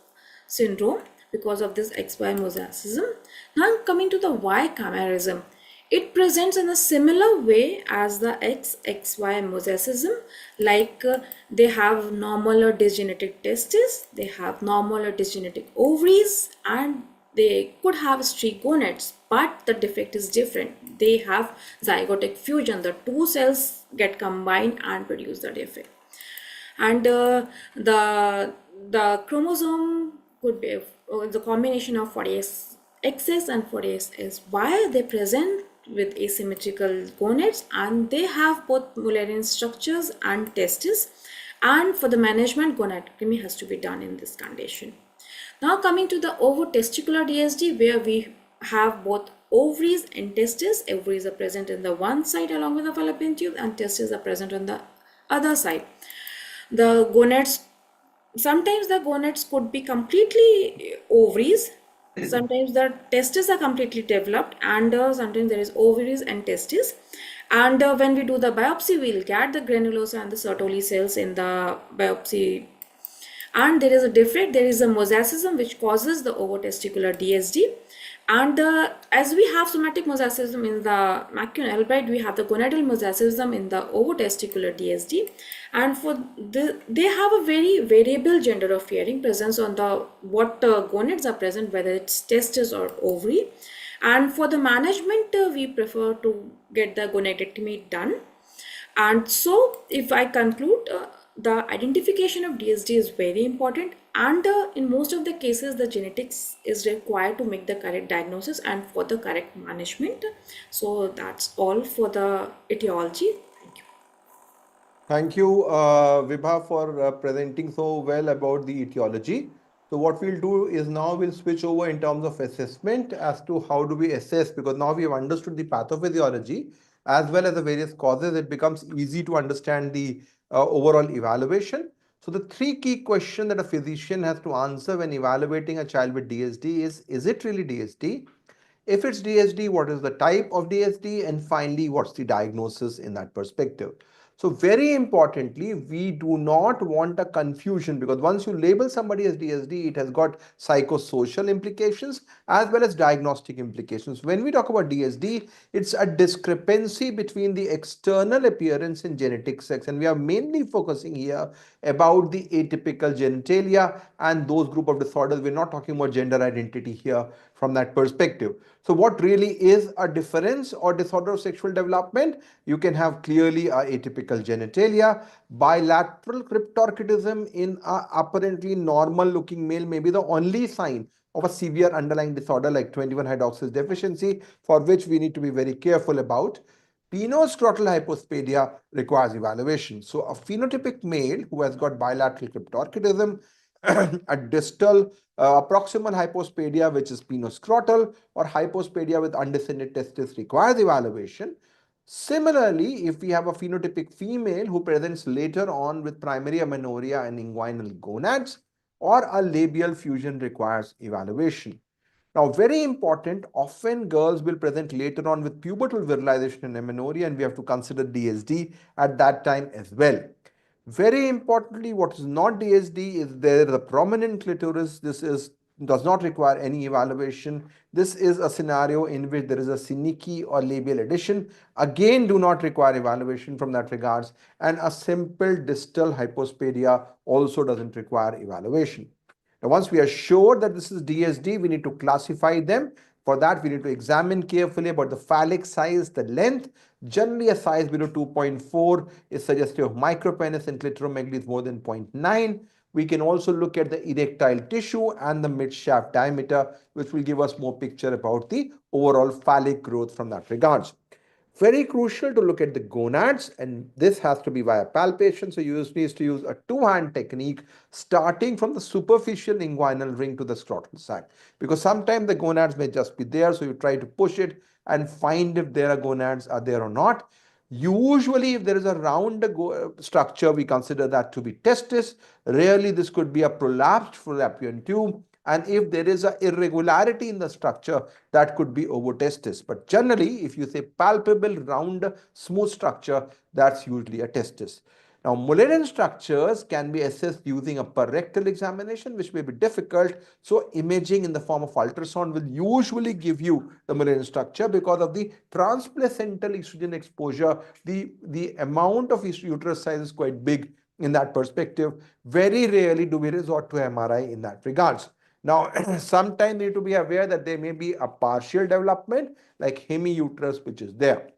syndrome because of this XY mosaicism. Now coming to the Y chimerism, it presents in a similar way as the XXY mosaicism, like they have normal or dysgenetic testes, they have normal or dysgenetic ovaries, and they could have streak gonads, but the defect is different. They have zygotic fusion. The two cells get combined and produce the defect. And the chromosome could be the combination of 40XX and 40XY. They present with asymmetrical gonads, and they have both Mullerian structures and testes. And for the management, gonadectomy has to be done in this condition. Now coming to the ovotesticular DSD, where we have both ovaries and testes. Ovaries are present in the one side along with the fallopian tube, and testes are present on the other side. The gonads, sometimes the gonads could be completely ovaries, sometimes the testes are completely developed, and sometimes there is ovaries and testes. And when we do the biopsy, we'll get the granulosa and the Sertoli cells in the biopsy, and there is a defect, there is a mosaicism which causes the ovotesticular DSD. And as we have somatic mosaicism in the McCune-Albright, we have the gonadal mosaicism in the ovotesticular DSD. And for they have a very variable gender affairing presence on the what gonads are present, whether it's testes or ovary. And for the management, we prefer to get the gonadectomy done. And so if I conclude, the identification of DSD is very important, and in most of the cases the genetics is required to make the correct diagnosis and for the correct management. So that's all for the etiology. Thank you. Thank you, Vibha, for presenting so well about the etiology. So what we'll do is now we'll switch over in terms of assessment as to how do we assess, because now we have understood the pathophysiology as well as the various causes. It becomes easy to understand the overall evaluation. So the three key questions that a physician has to answer when evaluating a child with DSD is it really DSD? If it's DSD, what is the type of DSD? And finally, what's the diagnosis in that perspective? So very importantly, we do not want a confusion, because once you label somebody as DSD, it has got psychosocial implications as well as diagnostic implications. When we talk about DSD, it's a discrepancy between the external appearance and genetic sex, and we are mainly focusing here about the atypical genitalia and those group of disorders. We're not talking about gender identity here from that perspective. So what really is a difference or disorder of sexual development? You can have clearly a atypical genitalia, bilateral cryptorchidism in a apparently normal looking male may be the only sign of a severe underlying disorder like 21 hydroxylase deficiency, for which we need to be very careful about. Penoscrotal hypospadia requires evaluation. So a phenotypic male who has got bilateral cryptorchidism, a distal proximal hypospadia, which is penoscrotal, or hypospadia with undescended testis requires evaluation. Similarly, if we have a phenotypic female who presents later on with primary amenorrhea and inguinal gonads, or a labial fusion requires evaluation. Now, very important, often girls will present later on with pubertal virilization and amenorrhea, and we have to consider DSD at that time as well. Very importantly, what is not DSD is there is a prominent clitoris. This does not require any evaluation. This is a scenario in which there is a synecdoche or labial addition. Again, do not require evaluation from that regards. And a simple distal hypospadia also doesn't require evaluation. Now, once we are sure that this is DSD, we need to classify them. For that, we need to examine carefully about the phallic size, the length. Generally, a size below 2.4 is suggestive of micropenis, and clitoromegaly is more than 0.9. We can also look at the erectile tissue and the mid-shaft diameter, which will give us more picture about the overall phallic growth from that regards. Very crucial to look at the gonads, and this has to be via palpation. So you need to use a two-hand technique starting from the superficial inguinal ring to the scrotal sac, because sometimes the gonads may just be there. So you try to push it and find if there are gonads are there or not. Usually, if there is a round structure, we consider that to be testis. Rarely, this could be a prolapsed fallopian tube. And if there is an irregularity in the structure, that could be ovotestis. But generally, if you say palpable, round, smooth structure, that's usually a testis. Now, Mullerian structures can be assessed using a rectal examination, which may be difficult. So, imaging in the form of ultrasound will usually give you the Mullerian structure because of the transplacental estrogen exposure. The amount of uterus size is quite big in that perspective. Very rarely do we resort to MRI in that regards. Now, sometimes you need to be aware that there may be a partial development like hemiuterus, which is there.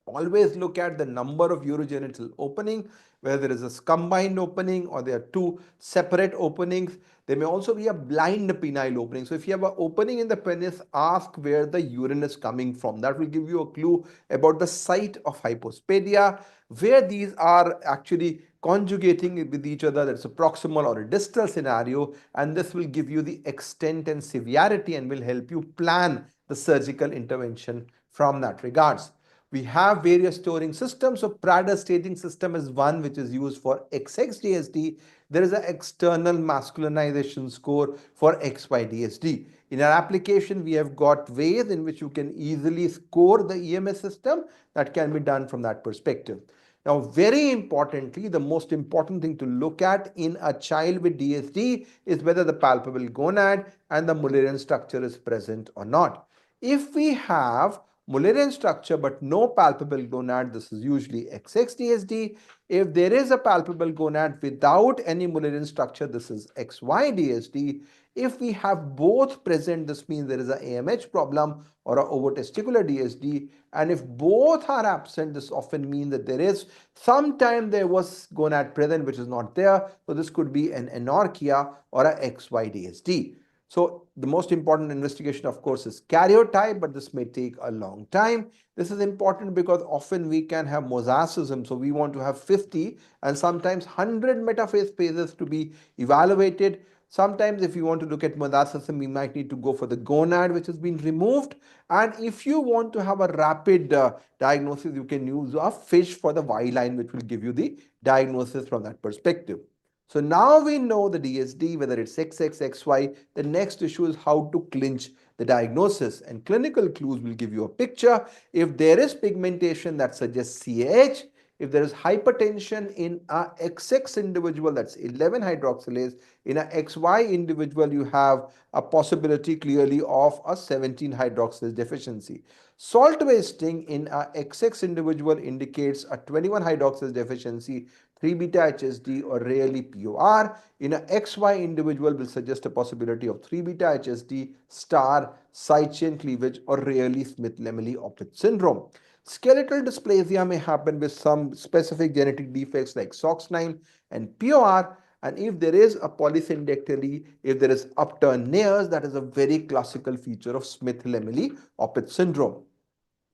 Always look at the number of urogenital opening, whether there is a combined opening or there are two separate openings. There may also be a blind penile opening. So if you have an opening in the penis, ask where the urine is coming from. That will give you a clue about the site of hypospadia, where these are actually conjugating with each other. That's a proximal or a distal scenario, and this will give you the extent and severity and will help you plan the surgical intervention from that regards. We have various storing systems. So Prader staging system is one which is used for XX-DSD. There is an external masculinization score for XY-DSD. In our application, we have got ways in which you can easily score the EMS system that can be done from that perspective. Now, very importantly, the most important thing to look at in a child with DSD is whether the palpable gonad and the Mullerian structure is present or not. If we have Mullerian structure but no palpable gonad, this is usually XX-DSD. If there is a palpable gonad without any Mullerian structure, this is XY-DSD. If we have both present, this means there is an AMH problem or a ovotesticular DSD. And if both are absent, this often means that there is sometime there was gonad present which is not there. So this could be an anorchia or a XY-DSD. So the most important investigation, of course, is karyotype, but this may take a long time. This is important because often we can have mosaicism. So we want to have 50 and sometimes 100 metaphase phases to be evaluated. Sometimes if you want to look at mosaicism, we might need to go for the gonad, which has been removed. And if you want to have a rapid diagnosis, you can use a fish for the Y line, which will give you the diagnosis from that perspective. So now we know the DSD, whether it's XX, XY. The next issue is how to clinch the diagnosis, and clinical clues will give you a picture. If there is pigmentation, that suggests CAH. If there is hypertension in a XX individual, that's 11 hydroxylase. In a XY individual, you have a possibility clearly of a 17 hydroxylase deficiency. Salt wasting in a XX individual indicates a 21 hydroxylase deficiency, 3 beta HSD or rarely POR. In a XY individual will suggest a possibility of 3 beta HSD, star, side chain cleavage or rarely Smith-Lemeli-Opitz syndrome. Skeletal dysplasia may happen with some specific genetic defects like SOX9 and POR. And if there is a polysyndactyly, if there is upturned nares, that is a very classical feature of Smith-Lemeli-Opitz syndrome.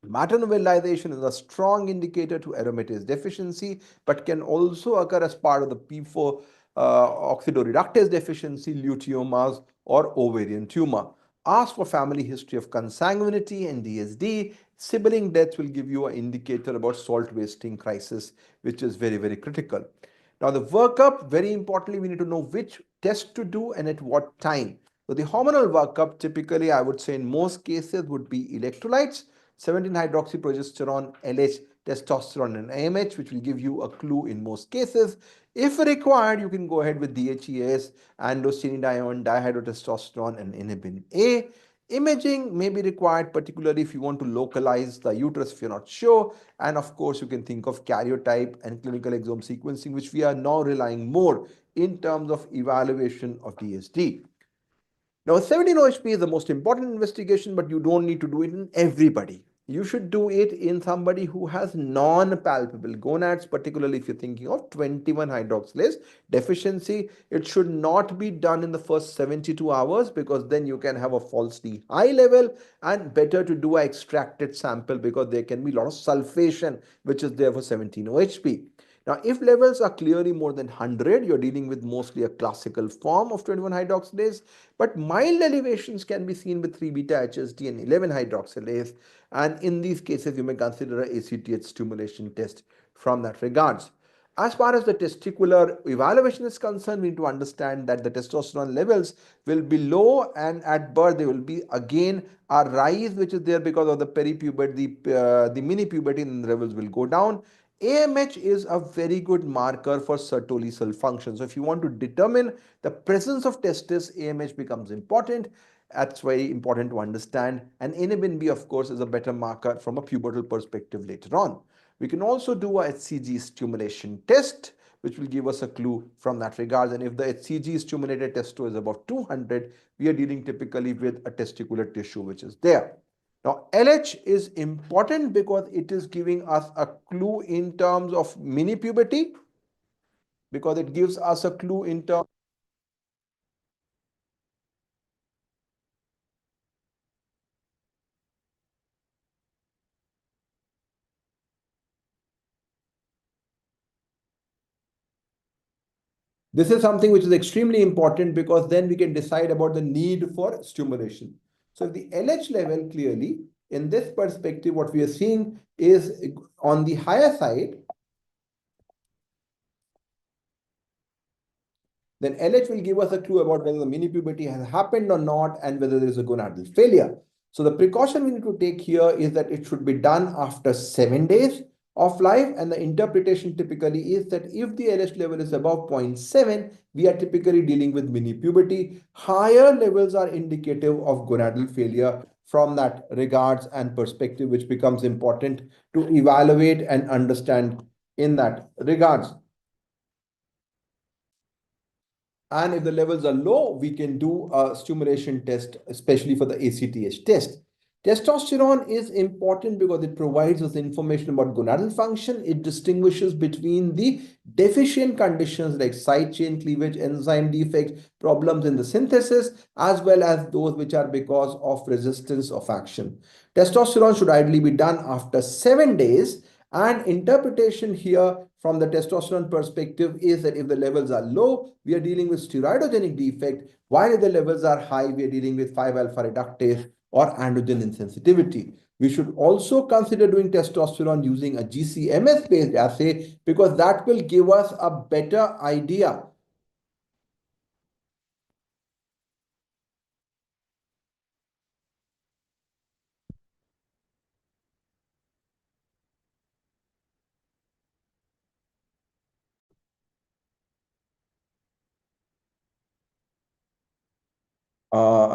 Matanovelization is a strong indicator to aromatase deficiency, but can also occur as part of the P4 oxidoreductase deficiency, luteomas, or ovarian tumor. Ask for family history of consanguinity and DSD. Sibling death will give you an indicator about salt wasting crisis, which is very, very critical. Now, the workup, very importantly, we need to know which test to do and at what time. So, the hormonal workup, typically, I would say in most cases, would be electrolytes, 17-hydroxyprogesterone, LH, testosterone, and AMH, which will give you a clue in most cases. If required, you can go ahead with DHEAS, androstenedione, dihydrotestosterone, and inhibin A. Imaging may be required, particularly if you want to localize the uterus if you're not sure. And of course, you can think of karyotype and clinical exome sequencing, which we are now relying more in terms of evaluation of DSD. Now, 17-OHP is the most important investigation, but you don't need to do it in everybody. you should do it in somebody who has non-palpable gonads, particularly if you're thinking of 21 hydroxylase deficiency. It should not be done in the first 72 hours because then you can have a falsely high level, and better to do an extracted sample because there can be a lot of sulfation which is there for 17 OHP. Now, if levels are clearly more than 100, you're dealing with mostly a classical form of 21 hydroxylase, but mild elevations can be seen with 3 beta HSD and 11 hydroxylase. And in these cases, you may consider a ACTH stimulation test from that regards. As far as the testicular evaluation is concerned, we need to understand that the testosterone levels will be low, and at birth there will be again a rise which is there because of the peripuberty, the mini puberty, and the levels will go down. AMH is a very good marker for Sertoli cell function. So if you want to determine the presence of testis, AMH becomes important. That's very important to understand. And inhibin B, of course, is a better marker from a pubertal perspective later on. We can also do a HCG stimulation test, which will give us a clue from that regard. And if the HCG stimulated testo is about 200, we are dealing typically with a testicular tissue which is there. Now, LH is important because it is giving us a clue in terms of mini puberty, because it gives us a clue in terms. This is something which is extremely important because then we can decide about the need for stimulation. So if the LH level clearly in this perspective, what we are seeing is on the higher side, then LH will give us a clue about whether the mini puberty has happened or not and whether there is a gonadal failure. So the precaution we need to take here is that it should be done after 7 days of life, and the interpretation typically is that if the LH level is above 0.7, we are typically dealing with mini puberty. Higher levels are indicative of gonadal failure from that regards and perspective, which becomes important to evaluate and understand in that regards. And if the levels are low, we can do a stimulation test, especially for the ACTH test. Testosterone is important because it provides us information about gonadal function. It distinguishes between the deficient conditions like side chain cleavage, enzyme defects, problems in the synthesis, as well as those which are because of resistance of action. Testosterone should ideally be done after 7 days, and interpretation here from the testosterone perspective is that if the levels are low, we are dealing with steroidogenic defect, while if the levels are high, we are dealing with 5-alpha reductase or androgen insensitivity. We should also consider doing testosterone using a GCMS based assay because that will give us a better idea.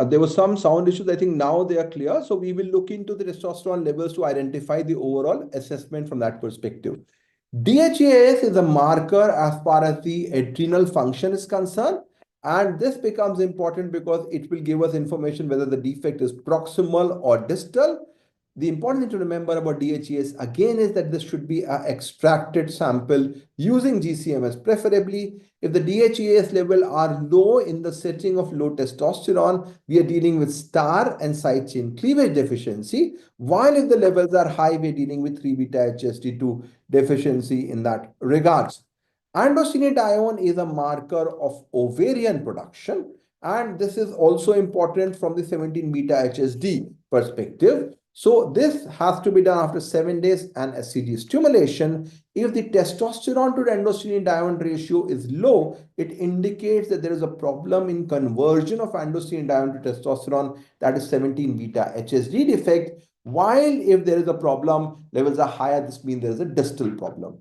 There were some sound issues. I think now they are clear. So we will look into the testosterone levels to identify the overall assessment from that perspective. DHEAS is a marker as far as the adrenal function is concerned. And this becomes important because it will give us information whether the defect is proximal or distal. The important thing to remember about DHEAS again is that this should be an extracted sample using GCMS preferably. If the DHEAS level are low in the setting of low testosterone, we are dealing with star and side chain cleavage deficiency, while if the levels are high, we are dealing with 3 beta HSD2 deficiency in that regards. Androstenedione is a marker of ovarian production, and this is also important from the 17 beta HSD perspective. So this has to be done after 7 days and SCG stimulation. If the testosterone to androstenedione ratio is low, it indicates that there is a problem in conversion of androstenedione to testosterone, that is 17 beta HSD defect. While if there is a problem, levels are higher, this means there is a distal problem.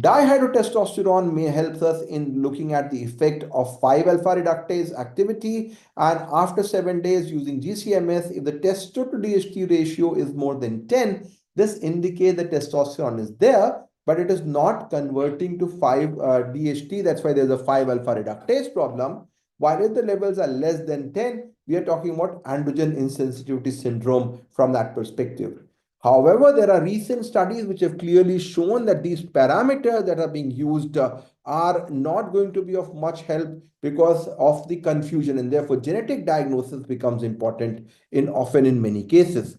Dihydrotestosterone may help us in looking at the effect of 5-alpha reductase activity, and after 7 days using GCMS, if the testo to DHT ratio is more than 10, this indicates that testosterone is there, but it is not converting to 5 DHT. That's why there's a 5-alpha reductase problem. While if the levels are less than 10, we are talking about androgen insensitivity syndrome from that perspective. However, there are recent studies which have clearly shown that these parameters that are being used are not going to be of much help because of the confusion, and therefore genetic diagnosis becomes important in often in many cases.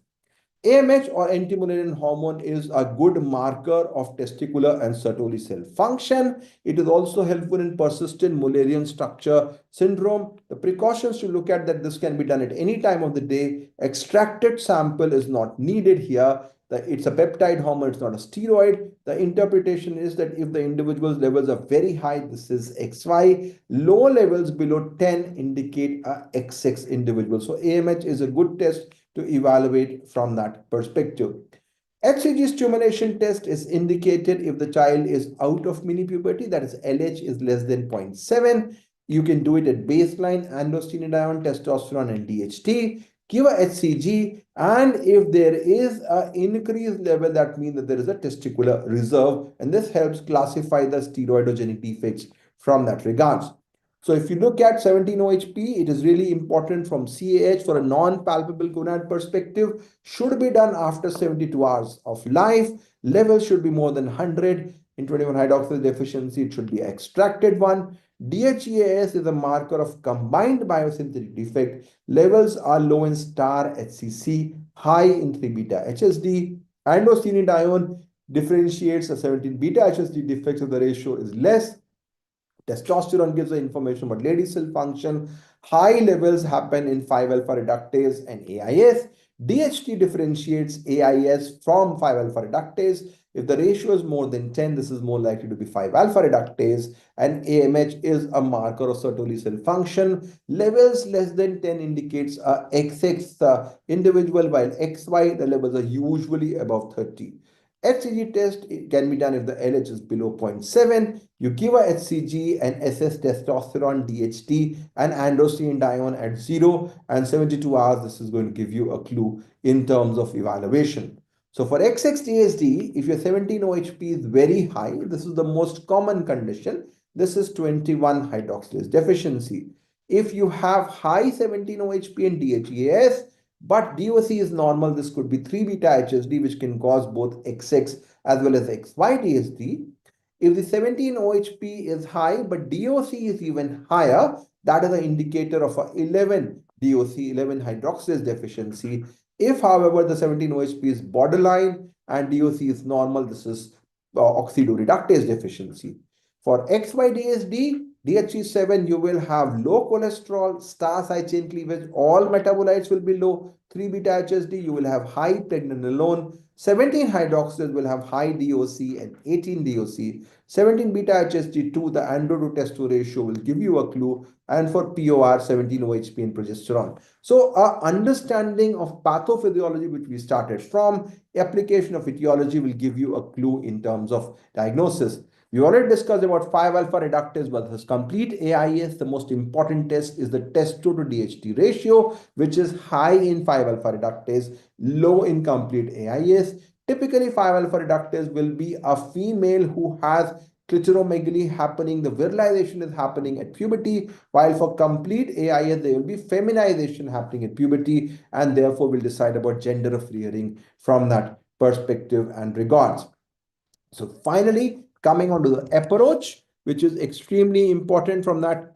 AMH or anti-Mullerian hormone is a good marker of testicular and Sertoli cell function. It is also helpful in persistent Mullerian structure syndrome. The precautions to look at that this can be done at any time of the day. Extracted sample is not needed here. It's a peptide hormone, it's not a steroid. The interpretation is that if the individual's levels are very high, this is XY. Low levels below 10 indicate a XX individual. So AMH is a good test to evaluate from that perspective. HCG stimulation test is indicated if the child is out of mini puberty, that is LH is less than 0.7. You can do it at baseline, androstenedione, testosterone, and DHT. Give a HCG, and if there is an increased level, that means that there is a testicular reserve, and this helps classify the steroidogenic defects from that regards. So if you look at 17-OHP, it is really important from CAH for a non-palpable gonad perspective, should be done after 72 hours of life. Level should be more than 100. In 21-hydroxylase deficiency, it should be extracted one. DHEAS is a marker of combined biosynthetic defect. Levels are low in star HCC, high in 3-beta HSD. Androstenedione differentiates a 17-beta HSD defect, so the ratio is less. Testosterone gives the information about Leydig cell function. High levels happen in 5-alpha reductase and AIS. DHT differentiates AIS from 5-alpha reductase. If the ratio is more than 10, this is more likely to be 5-alpha reductase, and AMH is a marker of Sertoli cell function. Levels less than 10 indicates a XX individual, while XY, the levels are usually above 30. HCG test can be done if the LH is below 0.7. You give a HCG and assess testosterone, DHT, and androstenedione at 0 and 72 hours. This is going to give you a clue in terms of evaluation. So for XX-DSD, if your 17-OHP is very high, this is the most common condition. This is 21-hydroxylase deficiency. If you have high 17-OHP and DHEAS, but DOC is normal, this could be 3-beta HSD, which can cause both XX as well as XY DSD. If the 17-OHP is high, but DOC is even higher, that is an indicator of a 11 DOC, 11-hydroxylase deficiency. If, however, the 17-OHP is borderline and DOC is normal, this is oxidoreductase deficiency. For XY-DSD, DHE7, you will have low cholesterol, star side chain cleavage, all metabolites will be low. 3-beta HSD, you will have high pregnenolone. 17-hydroxylase will have high DOC and 18 DOC. 17-beta HSD2, the andro to testo ratio will give you a clue. And for POR, 17-OHP and progesterone. So our understanding of pathophysiology, which we started from, application of etiology will give you a clue in terms of diagnosis. We already discussed about 5-alpha reductase versus complete AIS. The most important test is the testo to DHT ratio, which is high in 5-alpha reductase, low in complete AIS. Typically, 5-alpha reductase will be a female who has clitoromegaly happening. The virilization is happening at puberty, while for complete AIS, there will be feminization happening at puberty, and therefore will decide about gender of rearing from that perspective and regards. So finally, coming on to the approach, which is extremely important from that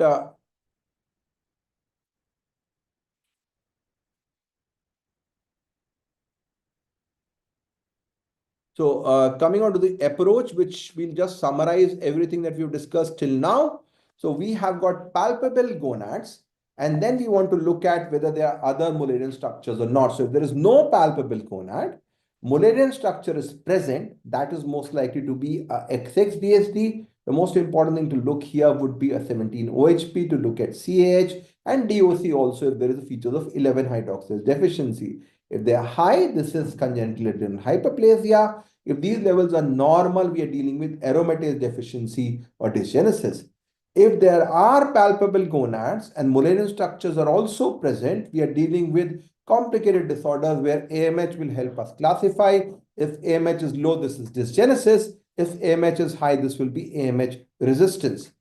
coming on to the approach, which we'll just summarize everything that we've discussed till now. So we have got palpable gonads, and then we want to look at whether there are other Mullerian structures or not. So if there is no palpable gonad, Mullerian structure is present, that is most likely to be a XX-DSD. The most important thing to look here would be a 17-OHP to look at CAH, and DOC also if there is a feature of 11-hydroxylase deficiency. If they are high, this is congenital adrenal hyperplasia. If these levels are normal, we are dealing with aromatase deficiency or dysgenesis. If there are palpable gonads and Mullerian structures are also present, we are dealing with complicated disorders where AMH will help us classify. If AMH is low, this is dysgenesis. If AMH is high, this will be AMH resistance.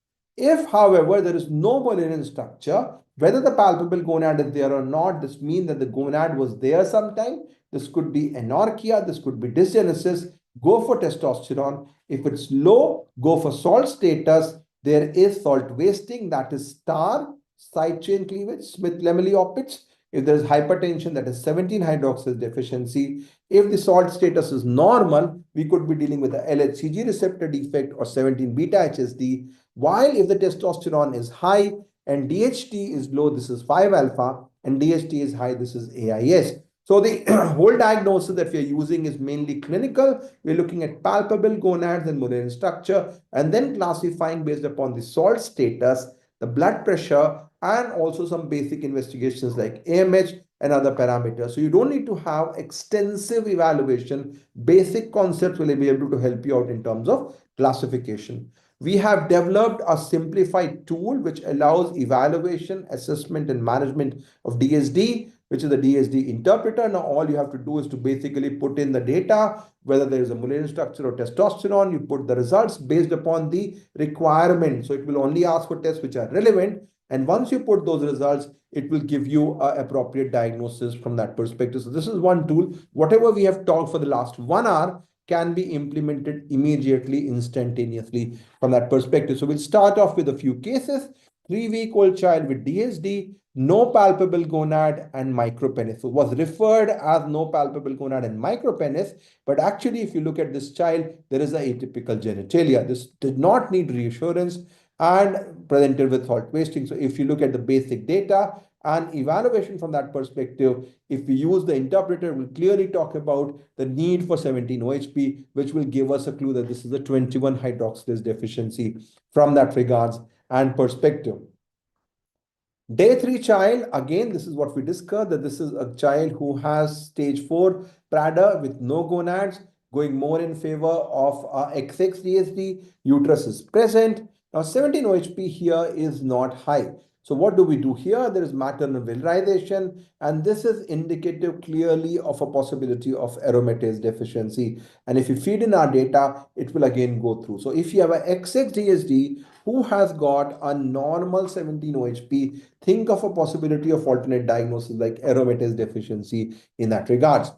If, however, there is no Mullerian structure, whether the palpable gonad is there or not, this means that the gonad was there sometime. This could be anorchia, this could be dysgenesis. Go for testosterone. If it's low, go for salt status. There is salt wasting, that is star, side chain cleavage, Smith-Lemeli opics. If there is hypertension, that is 17 hydroxylase deficiency. If the salt status is normal, we could be dealing with the LHCG receptor defect or 17 beta HSD. While if the testosterone is high and DHT is low, this is 5 alpha, and DHT is high, this is AIS. So the whole diagnosis that we are using is mainly clinical. We're looking at palpable gonads and Mullerian structure, and then classifying based upon the salt status, the blood pressure, and also some basic investigations like AMH and other parameters. So you don't need to have extensive evaluation. Basic concepts will be able to help you out in terms of classification. We have developed a simplified tool which allows evaluation, assessment, and management of DSD, which is the DSD interpreter. Now, all you have to do is to basically put in the data, whether there is a Mullerian structure or testosterone, you put the results based upon the requirement. So it will only ask for tests which are relevant. And once you put those results, it will give you an appropriate diagnosis from that perspective. So this is one tool. Whatever we have talked for the last 1 hour can be implemented immediately, instantaneously from that perspective. So we'll start off with a few cases. 3-week-old child with DSD, no palpable gonad and micropenis. So it was referred as no palpable gonad and micropenis, but actually if you look at this child, there is an atypical genitalia. This did not need reassurance and presented with salt wasting. So if you look at the basic data and evaluation from that perspective, if we use the interpreter, we'll clearly talk about the need for 17-OHP, which will give us a clue that this is a 21 hydroxylase deficiency from that regards and perspective. Day 3 child, again, this is what we discussed, that this is a child who has stage 4 Prader with no gonads, going more in favor of XX DSD, uterus is present. Now 17-OHP here is not high. So what do we do here? There is maternal virilization, and this is indicative clearly of a possibility of aromatase deficiency. And if you feed in our data, it will again go through. So if you have a XX DSD who has got a normal 17-OHP, think of a possibility of alternate diagnosis like aromatase deficiency in that regards.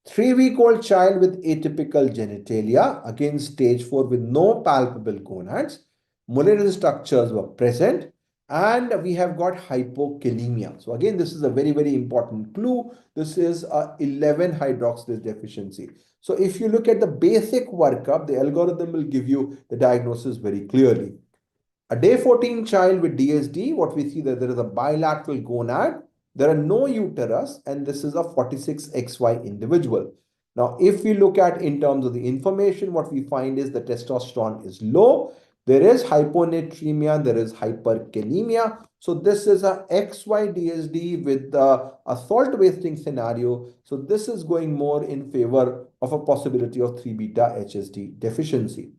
3-week-old child with atypical genitalia, again stage 4 with no palpable gonads. Mullerian structures were present, and we have got hypokalemia. So again, this is a very, very important clue. This is a 11 hydroxylase deficiency. So if you look at the basic workup, the algorithm will give you the diagnosis very clearly. A day 14 child with DSD, what we see that there is a bilateral gonad, there are no uterus, and this is a 46XY individual. Now, if we look at in terms of the information, what we find is the testosterone is low. There is hyponatremia, there is hyperkalemia. So this is a XY DSD with a salt wasting scenario. So this is going more in favor of a possibility of 3 beta HSD deficiency.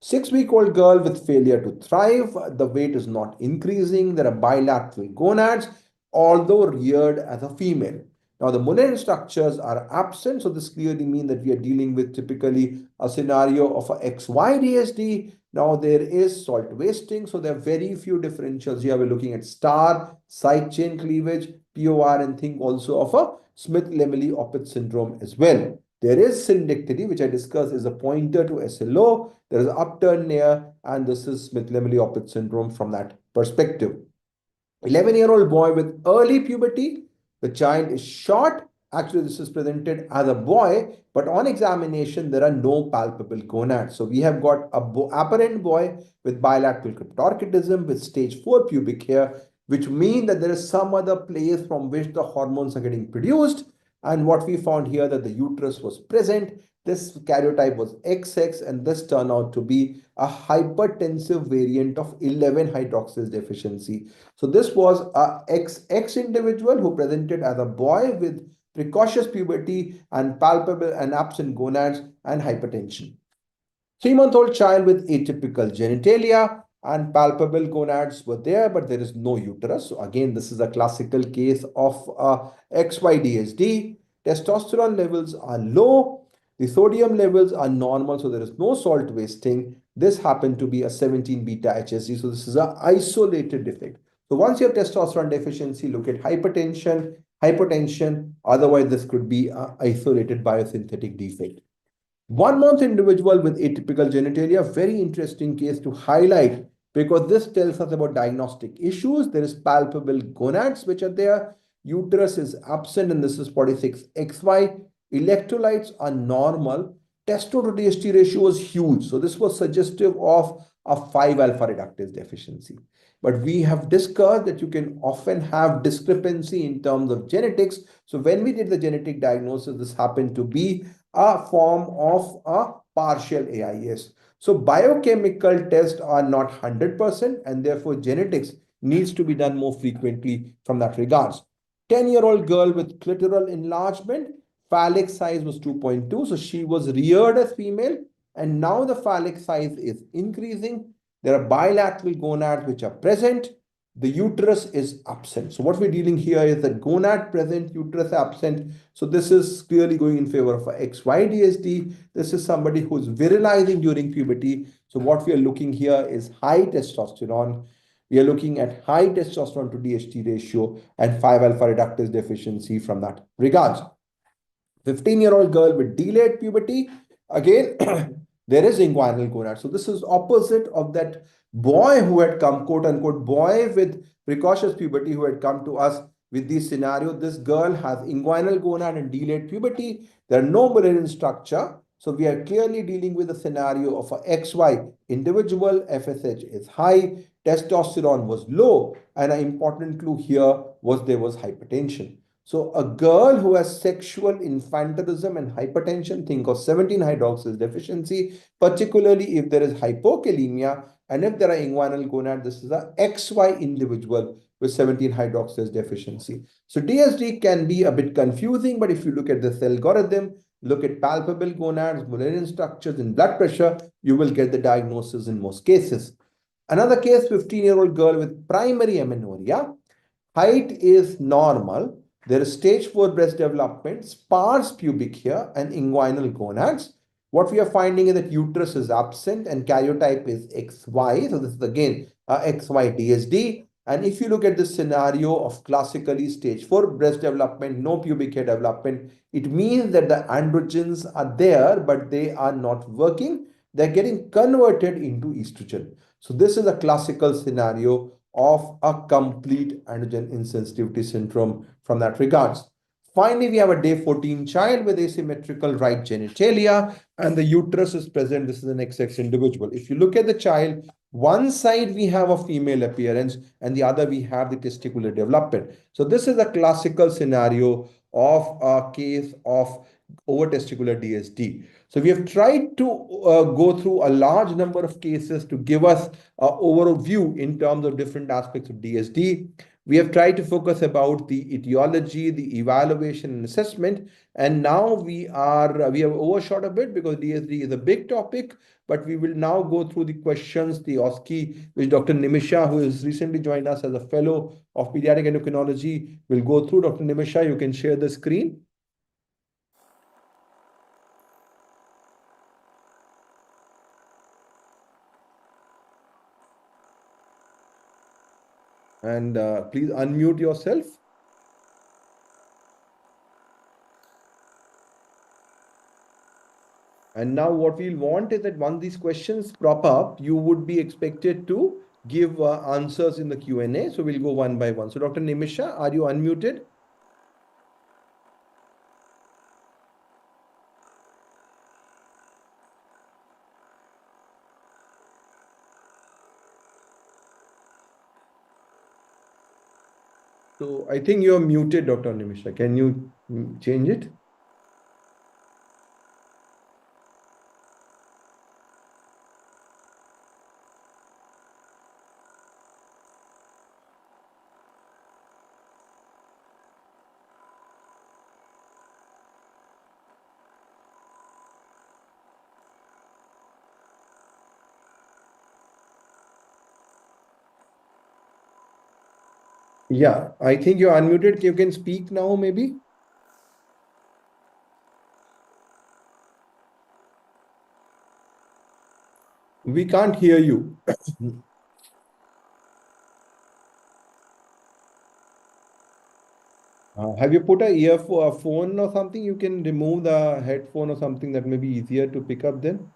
6-week-old girl with failure to thrive, the weight is not increasing. There are bilateral gonads, although reared as a female. Now, the Mullerian structures are absent, so this clearly means that we are dealing with typically a scenario of a XY DSD. Now, there is salt wasting, so there are very few differentials here. We're looking at star, side chain cleavage, POR, and think also of a Smith-Lemeli-Opitz syndrome as well. There is syndactyly, which I discussed, is a pointer to SLO. There is upturn near, and this is Smith-Lemeli-Opitz syndrome from that perspective. 11-year-old boy with early puberty. The child is short. Actually, this is presented as a boy, but on examination, there are no palpable gonads. So we have got a apparent boy with bilateral cryptorchidism with stage 4 pubic hair, which means that there is some other place from which the hormones are getting produced. And what we found here that the uterus was present. This karyotype was XX, and this turned out to be a hypertensive variant of 11 hydroxylase deficiency. So this was a XX individual who presented as a boy with precocious puberty and palpable and absent gonads and hypertension. 3-month-old child with atypical genitalia and palpable gonads were there, but there is no uterus. So again, this is a classical case of XY DSD. Testosterone levels are low. The sodium levels are normal, so there is no salt wasting. This happened to be a 17 beta HSG, so this is an isolated defect. So once you have testosterone deficiency, look at hypertension, hypotension. Otherwise, this could be an isolated biosynthetic defect. 1 month individual with atypical genitalia, very interesting case to highlight because this tells us about diagnostic issues. There is palpable gonads which are there. Uterus is absent and this is 46XY. Electrolytes are normal. Testo to DHT ratio was huge. So this was suggestive of a 5-alpha reductase deficiency. But we have discussed that you can often have discrepancy in terms of genetics. So when we did the genetic diagnosis, this happened to be a form of a partial AIS. So biochemical tests are not 100% and therefore genetics needs to be done more frequently from that regards. 10-year-old girl with clitoral enlargement, phallic size was 2.2. So she was reared as female and now the phallic size is increasing. There are bilateral gonads which are present. The uterus is absent. So what we're dealing here is that gonad present, uterus absent. So this is clearly going in favor of a XYDSD. This is somebody who's virilizing during puberty. So what we are looking here is high testosterone. We are looking at high testosterone to DHT ratio and 5-alpha reductase deficiency from that regards. 15-year-old girl with delayed puberty. Again, there is inguinal gonad. So this is opposite of that boy who had come, quote unquote, boy with precocious puberty who had come to us with this scenario. This girl has inguinal gonad and delayed puberty. There are no Mullerian structure. So we are clearly dealing with a scenario of a XY individual. FSH is high, testosterone was low, and an important clue here was there was hypertension. So a girl who has sexual infantilism and hypertension, think of 17-hydroxylase deficiency, particularly if there is hypokalemia and if there are inguinal gonad, this is a XY individual with 17-hydroxylase deficiency. So DSD can be a bit confusing, but if you look at this algorithm, look at palpable gonads, Mullerian structures, and blood pressure, you will get the diagnosis in most cases. Another case, 15-year-old girl with primary amenorrhea. Height is normal. There is stage 4 breast development, sparse pubic hair, and inguinal gonads. What we are finding is that uterus is absent and karyotype is XY. So this is again XY DSD. And if you look at the scenario of classically stage 4 breast development, no pubic hair development, it means that the androgens are there, but they are not working. They're getting converted into estrogen. So this is a classical scenario of a complete androgen insensitivity syndrome from that regards. Finally, we have a day 14 child with asymmetrical right genitalia and the uterus is present. This is an XX individual. If you look at the child, one side we have a female appearance and the other we have the testicular development. So this is a classical scenario of a case of over-testicular DSD. So we have tried to go through a large number of cases to give us an overall view in terms of different aspects of DSD. We have tried to focus about the etiology, the evaluation and assessment. And now we have overshot a bit because DSD is a big topic, but we will now go through the questions, the OSCE, which Dr. Nimisha, who has recently joined us as a fellow of Pediatric Endocrinology, will go through. Dr. Nimisha, you can share the screen. And please unmute yourself. And now what we'll want is that once these questions crop up, you would be expected to give answers in the Q&A. So we'll go one by one. So Dr. Nimisha, are you unmuted? So I think you're muted, Dr. Nimisha. Can you change it? Yeah, I think you're unmuted. You can speak now, maybe. We can't hear you. Have you put a phone or something? You can remove the headphone or something that may be easier to pick up then.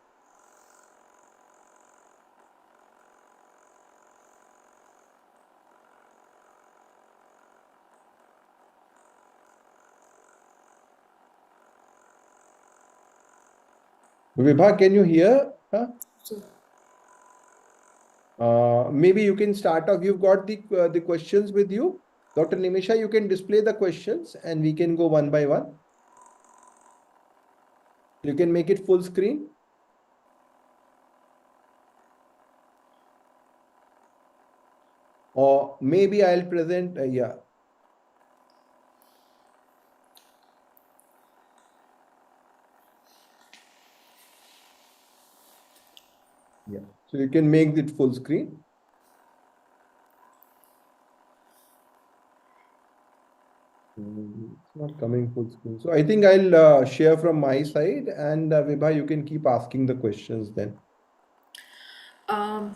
Vibha, can you hear? Huh? So, Maybe you can start off. You've got the questions with you. Dr. Nimisha, you can display the questions and we can go one by one. You can make it full screen. Or maybe I'll present, yeah. Yeah. So you can make it full screen. It's not coming full screen. So I think I'll share from my side and Vibha, you can keep asking the questions then.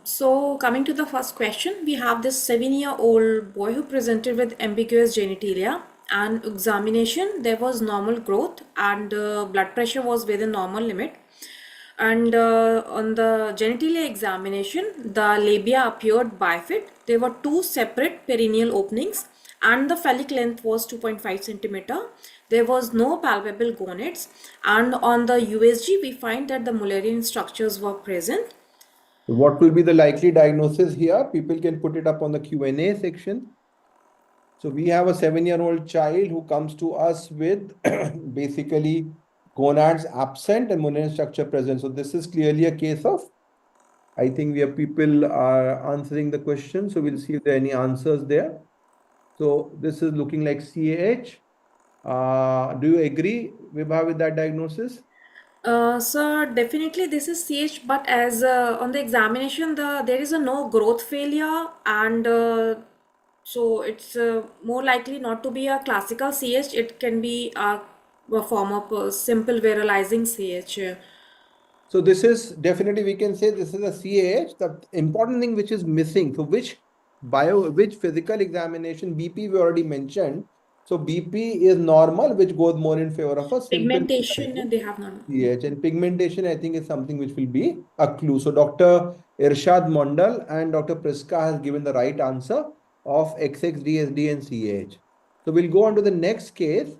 so coming to the first question, we have this 7-year-old boy who presented with ambiguous genitalia and examination. There was normal growth and blood pressure was within normal limit. And on the genitalia examination, the labia appeared bifid. There were two separate perineal openings and the phallic length was 2.5 centimeter. There was no palpable gonads, and on the USG we find that the Mullerian structures were present. What will be the likely diagnosis here? People can put it up on the Q&A section. So we have a 7-year-old child who comes to us with basically gonads absent and Mullerian structure present. So this is clearly a case of, I think we have people are answering the question. So we'll see if there are any answers there. So this is looking like CAH. Do you agree, Vibha, with that diagnosis? So definitely this is CH, but as on the examination, there is a no growth failure, and so it's more likely not to be a classical CH. It can be a form of simple viralizing CH. So this is definitely, we can say this is a CAH. The important thing which is missing, so which physical examination, BP we already mentioned. So BP is normal, which goes more in favor of a simple Pigmentation, they have none. CAH. And pigmentation, I think, is something which will be a clue. So Dr. Irshad Mondal and Dr. Priska has given the right answer of XX, DSD and CAH. So we'll go on to the next case.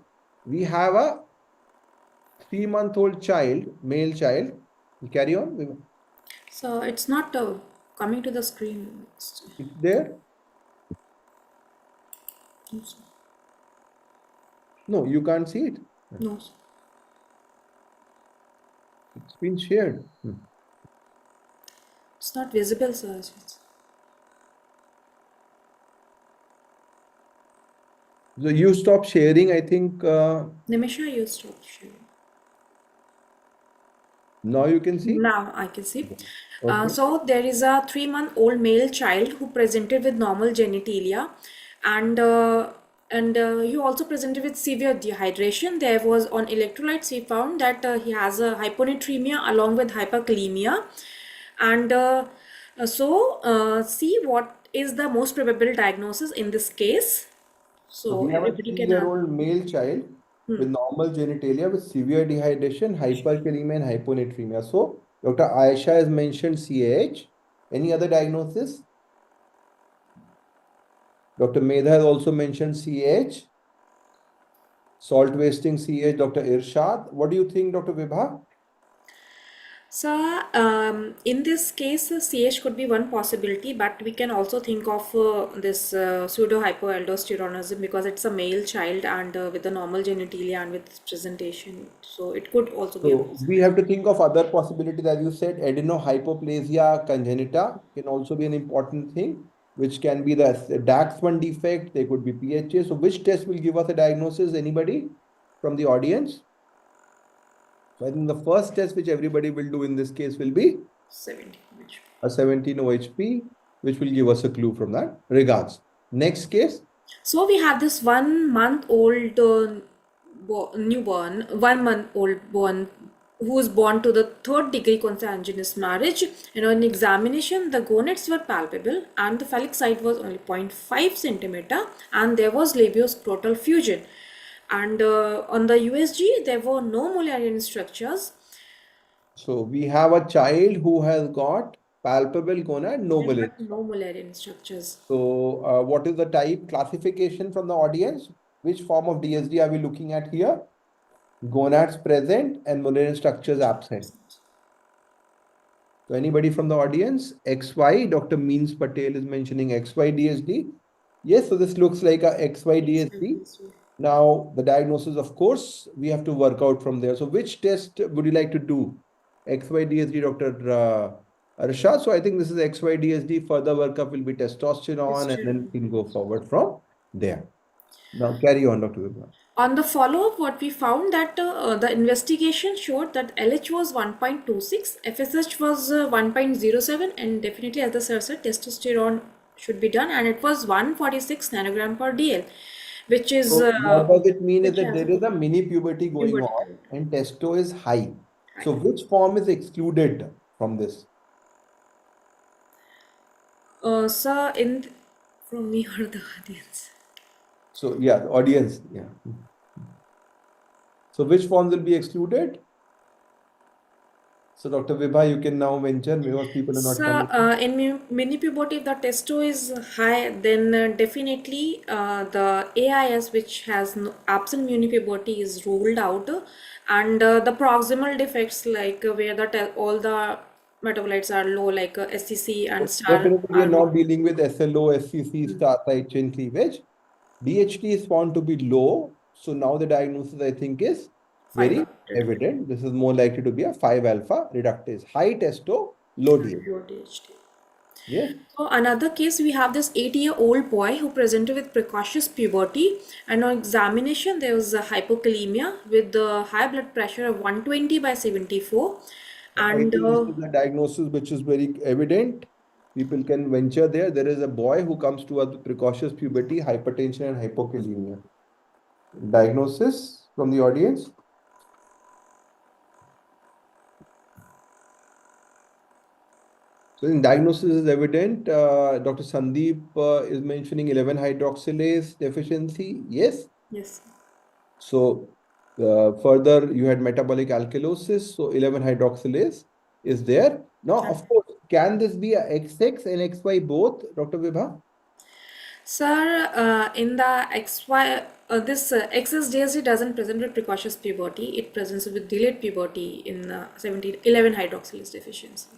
We have a 3-month-old child, male child. You carry on. So it's not coming to the screen. It's there. No, you can't see it. No, It's been shared. it's not visible, sir. So you stop sharing, I think. Nimisha, you stop sharing. Now you can see. Now I can see. Okay. So there is a 3-month-old male child who presented with normal genitalia, and he also presented with severe dehydration. There was on electrolytes we found that he has a hyponatremia along with hyperkalemia, and see what is the most probable diagnosis in this case. So So we have a everybody can answer. 3-year-old male child with normal genitalia with severe dehydration, hyperkalemia, and hyponatremia. So Dr. Aisha has mentioned CAH. Any other diagnosis? Dr. Medha has also mentioned CAH. Salt wasting CAH, Dr. Irshad. What do you think, Dr. Vibha? So, in this case, CH could be one possibility, but we can also think of this pseudo hypoaldosteronism because it's a male child and with a normal genitalia and with this presentation. So, it could also be a So we possibility. have to think of other possibilities. As you said, adenohypoplasia congenita can also be an important thing, which can be the DAX1 defect. There could be PHA. So which test will give us a diagnosis? Anybody from the audience? So I think the first test which everybody will do in this case will be 17. a 17 OHP, which will give us a clue from that. Regards. Next case. So, we have this 1 month old newborn, 1 month old born who was born to the third degree consanguineous marriage. And on examination, the gonads were palpable and the phallic site was only 0.5 centimeter and there was labioscrotal fusion. And on the USG, there were no Mullerian structures. So we have a child who has got palpable gonad, no There were malaria. no Mullerian structures. So what is the type classification from the audience? Which form of DSD are we looking at here? Gonads present and Mullerian structures absent. So anybody from the audience? XY, Dr. Means Patel is mentioning XY DSD. Yes, so this looks like a XY DSD. Now, the diagnosis, of course, we have to work out from there. So which test would you like to do? XY DSD, Dr. Arshad. So I think this is XY DSD. Further workup will be testosterone and then we can go forward from there. Now, carry on, Dr. Vibha. On the follow-up, what we found that the investigation showed that LH was 1.26, FSH was 1.07, and definitely, as the sir said, testosterone should be done, and it was 146 nanogram per DL, which is So what does it mean is which that has there is a mini puberty going puberty. on and testo is high. Right. So which form is excluded from this? Sir, from me or the audience? So yeah, the audience. Yeah. So which forms will be excluded? So Dr. Vibha, you can now venture because people are not So, coming. in mini puberty, if the testo is high, then definitely the AIS, which has no, absent mini puberty, is ruled out, and the proximal defects, like where all the metabolites are low, like SCC and STAR Definitely, we are are low. not dealing with SLO, SCC, star side chain cleavage. DHT is found to be low. So now the diagnosis, I think, is very Fiber. evident. This is more likely to be a 5 alpha reductase. High testo, low DHT. Low DHT. Yes. So another case, we have this 8-year-old boy who presented with precocious puberty, and on examination there was a hypokalemia with the high blood pressure of 120 by 74, I and think this is a diagnosis which is very evident. People can venture there. There is a boy who comes to us with precocious puberty, hypertension, and hypokalemia. Diagnosis from the audience. So in diagnosis is evident. Dr. Sandeep is mentioning 11 hydroxylase deficiency. Yes. yes, So further, you had metabolic alkalosis. So 11 hydroxylase is there. Now, of course, can this be a XX and XY both, Dr. Vibha? sir. In the XY, this XSDSD doesn't present with precocious puberty. It presents with delayed puberty in 11 hydroxylase deficiency.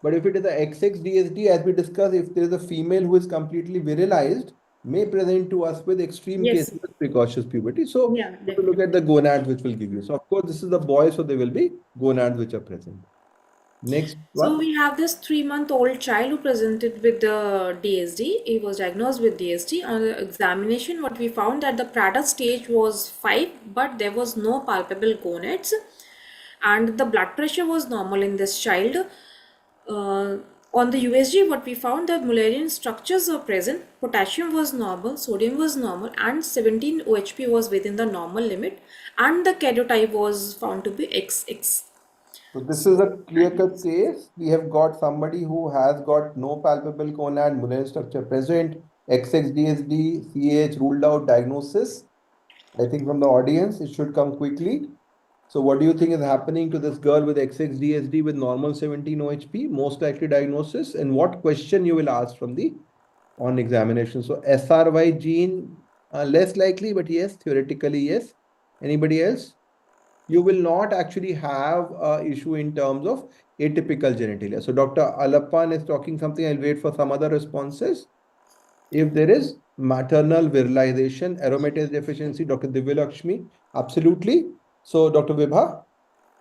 But if it is a XX DSD, as we discussed, if there is a female who is completely virilized, may present to us with extreme Yes, cases of precocious puberty. So yeah, you have to look definitely. at the gonads which will give you. So of course, this is the boy, so there will be gonads which are present. Next So one. we have this 3-month-old child who presented with the DSD. He was diagnosed with DSD. On the examination, what we found that the Prader stage was 5, but there was no palpable gonads, and the blood pressure was normal in this child. On the USG, what we found that Mullerian structures were present. Potassium was normal, sodium was normal, and 17 OHP was within the normal limit, and the karyotype was found to be XX. So this is a clear-cut case. We have got somebody who has got no palpable gonad, Mullerian structure present, XXDSD, CAH ruled out diagnosis. I think from the audience, it should come quickly. So what do you think is happening to this girl with XXDSD with normal 17 OHP? Most likely diagnosis. And what question you will ask from the on examination? So SRY gene, less likely, but yes, theoretically, yes. Anybody else? You will not actually have a issue in terms of atypical genitalia. So Dr. Alappan is talking something. I'll wait for some other responses. If there is maternal virilization, aromatase deficiency, Dr. Divyalakshmi, absolutely. So Dr. Vibha,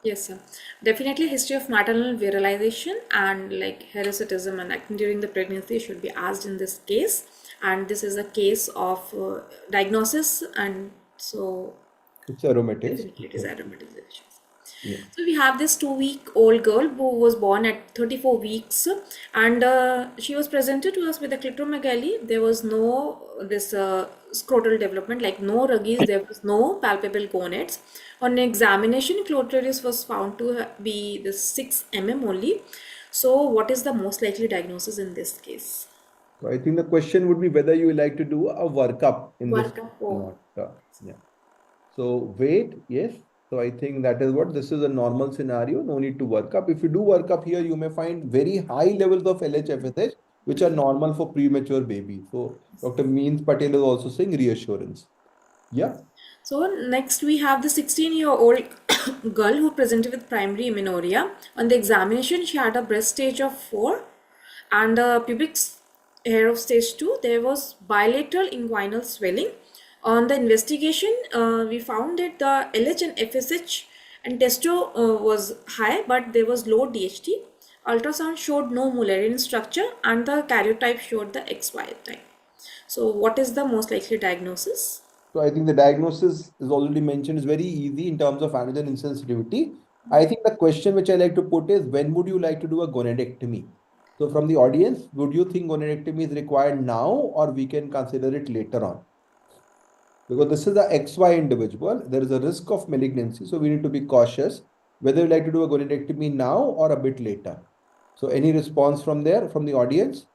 Yes, sir. Definitely history of maternal virilization and like parasitism and acne during the pregnancy should be asked in this case. And this is a case of diagnosis, and so it's aromatase. definitely it is aromatization. Yeah. So we have this 2-week-old girl who was born at 34 weeks, and she was presented to us with a clitomegaly. There was no this scrotal development, like no ruggies, there was no palpable gonads. On examination, clitoris was found to be the 6 only. So, what is the most likely diagnosis in this case? So I think the question would be whether you would like to do a workup in this Workup. or Oh, not. Yeah. So weight, yes. So I think that is what this is a normal scenario. No need to work up. If you do work up here, you may find very high levels of LHFSH, which are normal for premature baby. So Dr. Means Patel is also saying reassurance. Yeah. so next we have the 16-year-old girl who presented with primary amenorrhea. On the examination, she had a breast stage of 4 and a pubic hair of stage 2. There was bilateral inguinal swelling. On the investigation, we found that the LH and FSH and testo was high, but there was low DHT. Ultrasound showed no Mullerian structure and the karyotype showed the XY type. So what is the most likely diagnosis? So I think the diagnosis is already mentioned is very easy in terms of antigen insensitivity. I think the question which I like to put is when would you like to do a gonadectomy? So from the audience, would you think gonadectomy is required now or we can consider it later on? Because this is a XY individual, there is a risk of malignancy. So we need to be cautious whether you like to do a gonadectomy now or a bit later. So any response from there, from the audience?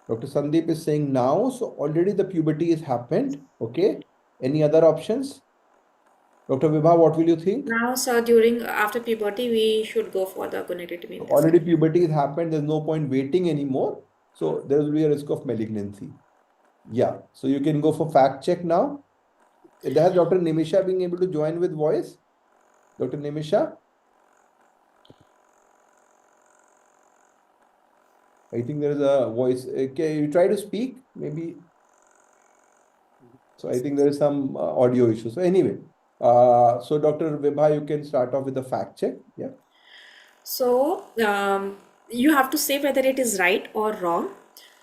Dr. Sandeep is saying now. So already the puberty has happened. Okay. Any other options? Dr. Vibha, what will you think? Now, sir, during after puberty, we should go for the gonadectomy So in this already case. puberty has happened. There's no point waiting anymore. So there will be a risk of malignancy. Yeah. So you can go for fact check now. Has Dr. Nimisha being able to join with voice? Dr. Nimisha? I think there is a voice. Okay, you try to speak, maybe. So I think there is some audio issue. So anyway, so Dr. Vibha, you can start off with the fact check. Yeah. So, you have to say whether it is right or wrong.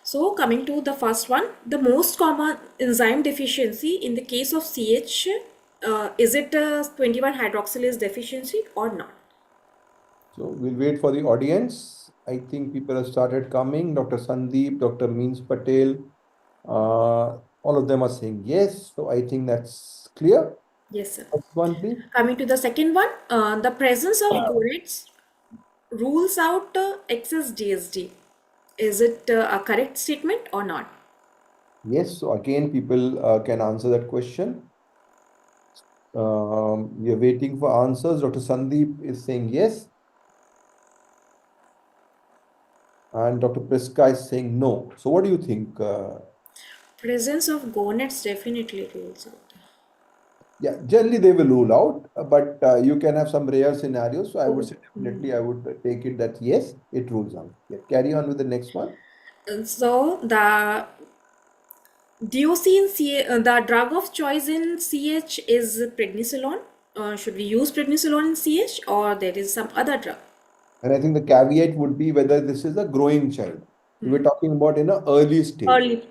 So, coming to the first one, the most common enzyme deficiency in the case of CH, is it a 21 hydroxylase deficiency or not? So we'll wait for the audience. I think people have started coming. Dr. Sandeep, Dr. Meens Patel, all of them are saying yes. So I think that's clear. Yes, sir. Next one, please. Coming to the second one, the presence of gonads rules out excess DSD. Is it a correct statement or not? Yes. So again, people can answer that question. We are waiting for answers. Dr. Sandeep is saying yes. And Dr. Priska is saying no. So what do you think? Presence of gonads definitely rules out. Yeah, generally they will rule out, but you can have some rare scenarios. So I would Oh. say definitely I would take it that yes, it rules out. Yeah, carry on with the next one. So the DOC in the drug of choice in CH is prednisolone. Should we use prednisolone in CH or there is some other drug? And I think the caveat would be whether this is a growing child. So we're talking about in an early stage. Early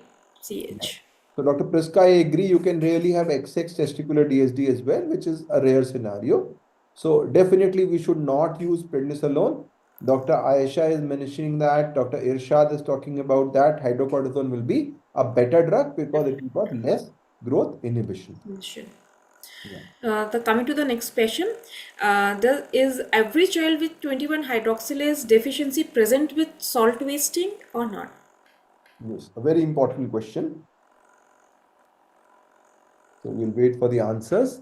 Yeah. CH. So Dr. Priska, I agree, you can really have XX testicular DSD as well, which is a rare scenario. So definitely we should not use prednisolone. Dr. Ayesha is mentioning that. Dr. Irshad is talking about that. Hydrocortisone will be a better drug because it will got less growth inhibition. Sure. Yeah. The coming to the next question, there is every child with 21 hydroxylase deficiency present with salt wasting or not? Yes, a very important question. So we'll wait for the answers.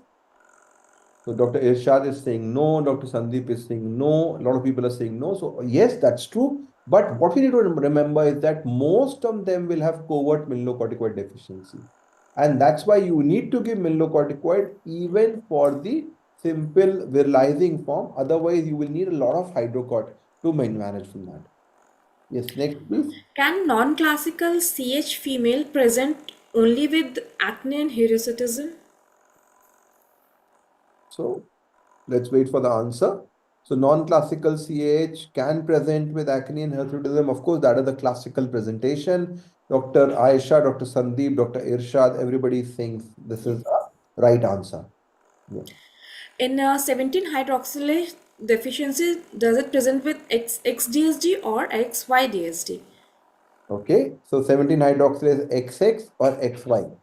So Dr. Irshad is saying no, Dr. Sandeep is saying no, a lot of people are saying no. So yes, that's true. But what we need to remember is that most of them will have covert mineralocorticoid deficiency. And that's why you need to give mineralocorticoid even for the simple virilizing form. Otherwise, you will need a lot of hydrocort to manage from that. Yes, next please. Can non-classical CH female present only with acne and hirsutism? So let's wait for the answer. So non-classical CAH can present with acne and hirsutism. Of course, that is the classical presentation. Dr. Aisha, Dr. Sandeep, Dr. Irshad, everybody thinks this is a right answer. Yeah. In 17 hydroxylase deficiency, does it present with XDSD or XYDSD? Okay, so 17 hydroxylase XX or XY.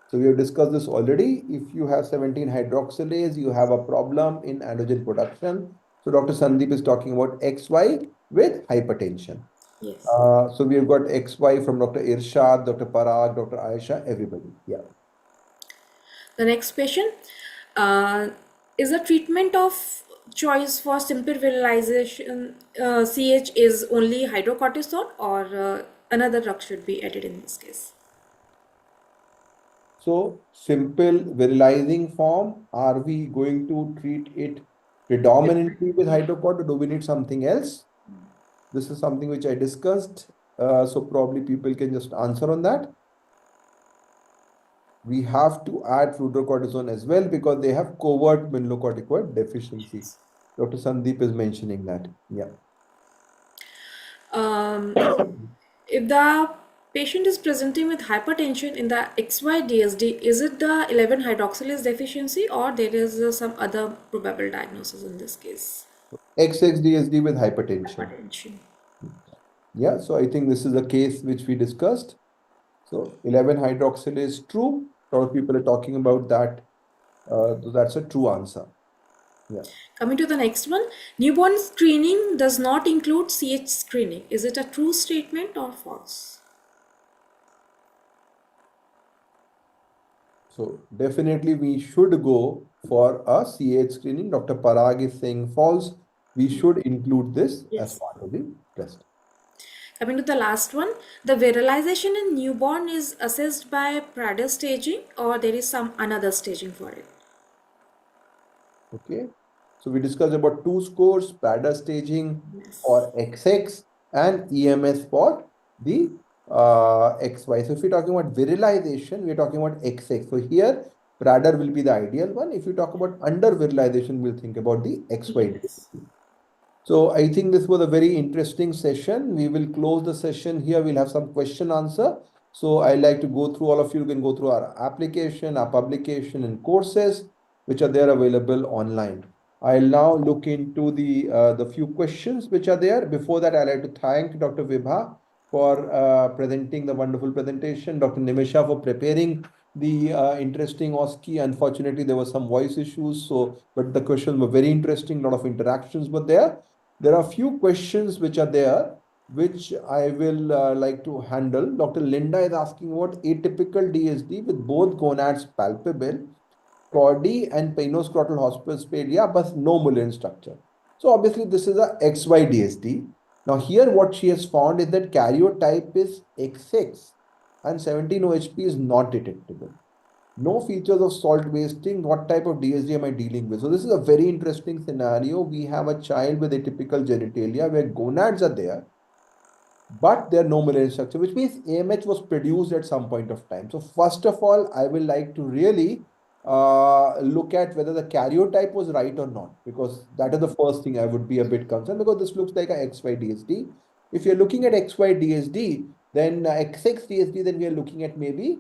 So we have discussed this already. If you have 17 hydroxylase, you have a problem in androgen production. So Dr. Sandeep is talking about XY with hypertension. Yes. So we have got XY from Dr. Irshad, Dr. Parag, Dr. Aisha, everybody. Yeah. The next patient is the treatment of choice for simple virilization CH is only hydrocortisone or another drug should be added in this case. So simple virilizing form, are we going to treat it predominantly with hydrocort or do we need something else? This is something which I discussed. So probably people can just answer on that. We have to add fludrocortisone as well because they have covert mineralocorticoid deficiency. Dr. Sandeep is mentioning that. Yeah. Um, if the patient is presenting with hypertension in the XY-DSD, is it the 11 hydroxylase deficiency or there is some other probable diagnosis in this case? XXDSD with hypertension. Hypertension. Yeah, so I think this is a case which we discussed. So 11 hydroxylase is true. A lot of people are talking about that. So that's a true answer. Yeah. Coming to the next one, newborn screening does not include CH screening. Is it a true statement or false? So definitely we should go for a CH screening. Dr. Parag is saying false. We should include this as Yes. part of the test. Coming to the last one, the virilization in newborn is assessed by Prader staging or there is some another staging for it. Okay. So we discussed about two scores, Prader staging Yes. for XX and EMS for the XY. So if we're talking about virilization, we're talking about XX. So here Prader will be the ideal one. If you talk about under virilization, we'll think about the XY. Yes. So I think this was a very interesting session. We will close the session here. We'll have some question answer. So I like to go through all of you can go through our application, our publication and courses, which are there available online. I'll now look into the few questions which are there. Before that, I'd like to thank Dr. Vibha for presenting the wonderful presentation, Dr. Nimisha for preparing the interesting OSCE. Unfortunately, there were some voice issues, so but the questions were very interesting. A lot of interactions were there. There are a few questions which are there, which I will like to handle. Dr. Linda is asking about atypical DSD with both gonads palpable, Cordy and penoscrotal hospice-pedia, but no Mullin structure. So obviously this is a XY DSD. Now here what she has found is that karyotype is XX and 17 OHP is not detectable. No features of salt wasting. What type of DSD am I dealing with? So this is a very interesting scenario. We have a child with atypical genitalia where gonads are there, but there are no Mullerian structure, which means AMH was produced at some point of time. So first of all, I will like to really look at whether the karyotype was right or not, because that is the first thing I would be a bit concerned, because this looks like a XY DSD. If you're looking at XY DSD, then XX DSD, then we are looking at maybe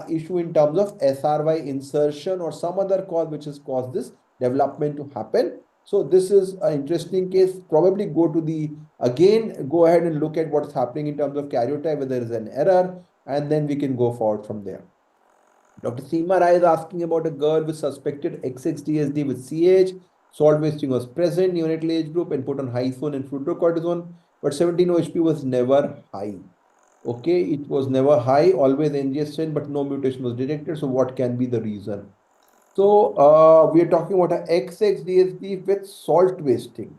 issue in terms of SRY insertion or some other cause which has caused this development to happen. So this is an interesting case. Probably go to the, again, go ahead and look at what's happening in terms of karyotype, whether there is an error, and then we can go forward from there. Dr. Seema Rai is asking about a girl with suspected XXDSD with CH. Salt wasting was present, neonatal age group, and put on hyphone and fludrocortisone, but 17 OHP was never high. Okay, it was never high, always NGS10, but no mutation was detected. So what can be the reason? So we are talking about a XXDSD with salt wasting.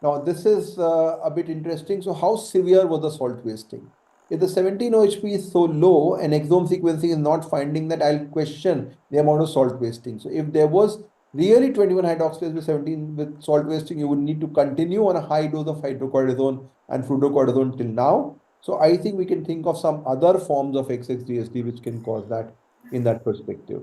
Now this is a bit interesting. So how severe was the salt wasting? If the 17 OHP is so low and exome sequencing is not finding that, I'll question the amount of salt wasting. So if there was really 21 hydroxylase with 17 with salt wasting, you would need to continue on a high dose of hydrocortisone and fludrocortisone till now. So I think we can think of some other forms of XXDSD which can cause that in that perspective.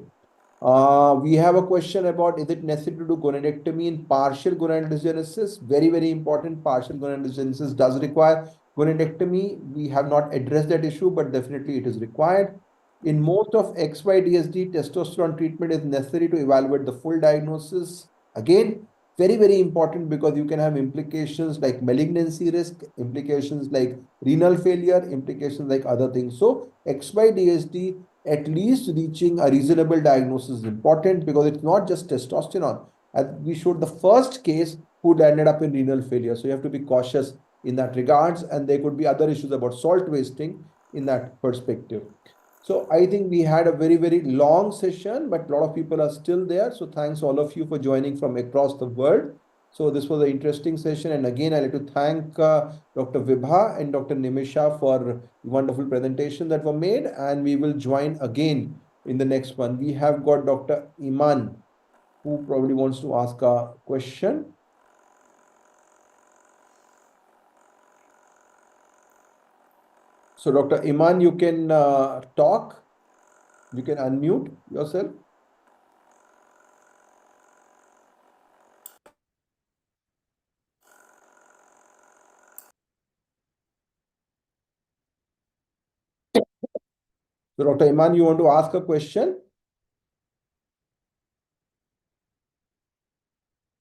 We have a question about, is it necessary to do gonadectomy in partial gonadal dysgenesis? Very, very important. Partial gonadal dysgenesis does require gonadectomy. We have not addressed that issue, but definitely it is required. In most of XY DSD, testosterone treatment is necessary to evaluate the full diagnosis. Again, very, very important because you can have implications like malignancy risk, implications like renal failure, implications like other things. So XY-DSD, at least reaching a reasonable diagnosis is important because it's not just testosterone. As we showed the first case who ended up in renal failure. So you have to be cautious in that regards, and there could be other issues about salt wasting in that perspective. So I think we had a very, very long session, but a lot of people are still there. So thanks all of you for joining from across the world. So this was an interesting session. And again, I'd like to thank Dr. Vibha and Dr. Nimisha for wonderful presentation that were made. And we will join again in the next one. We have got Dr. Iman, who probably wants to ask a question. So Dr. Iman, you can talk. You can unmute yourself. So Dr. Iman, you want to ask a question?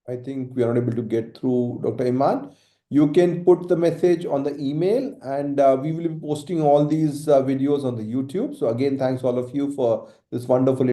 I think we are not able to get through Dr. Iman. You can put the message on the email, and we will be posting all these videos on the YouTube. So again, thanks all of you for this wonderful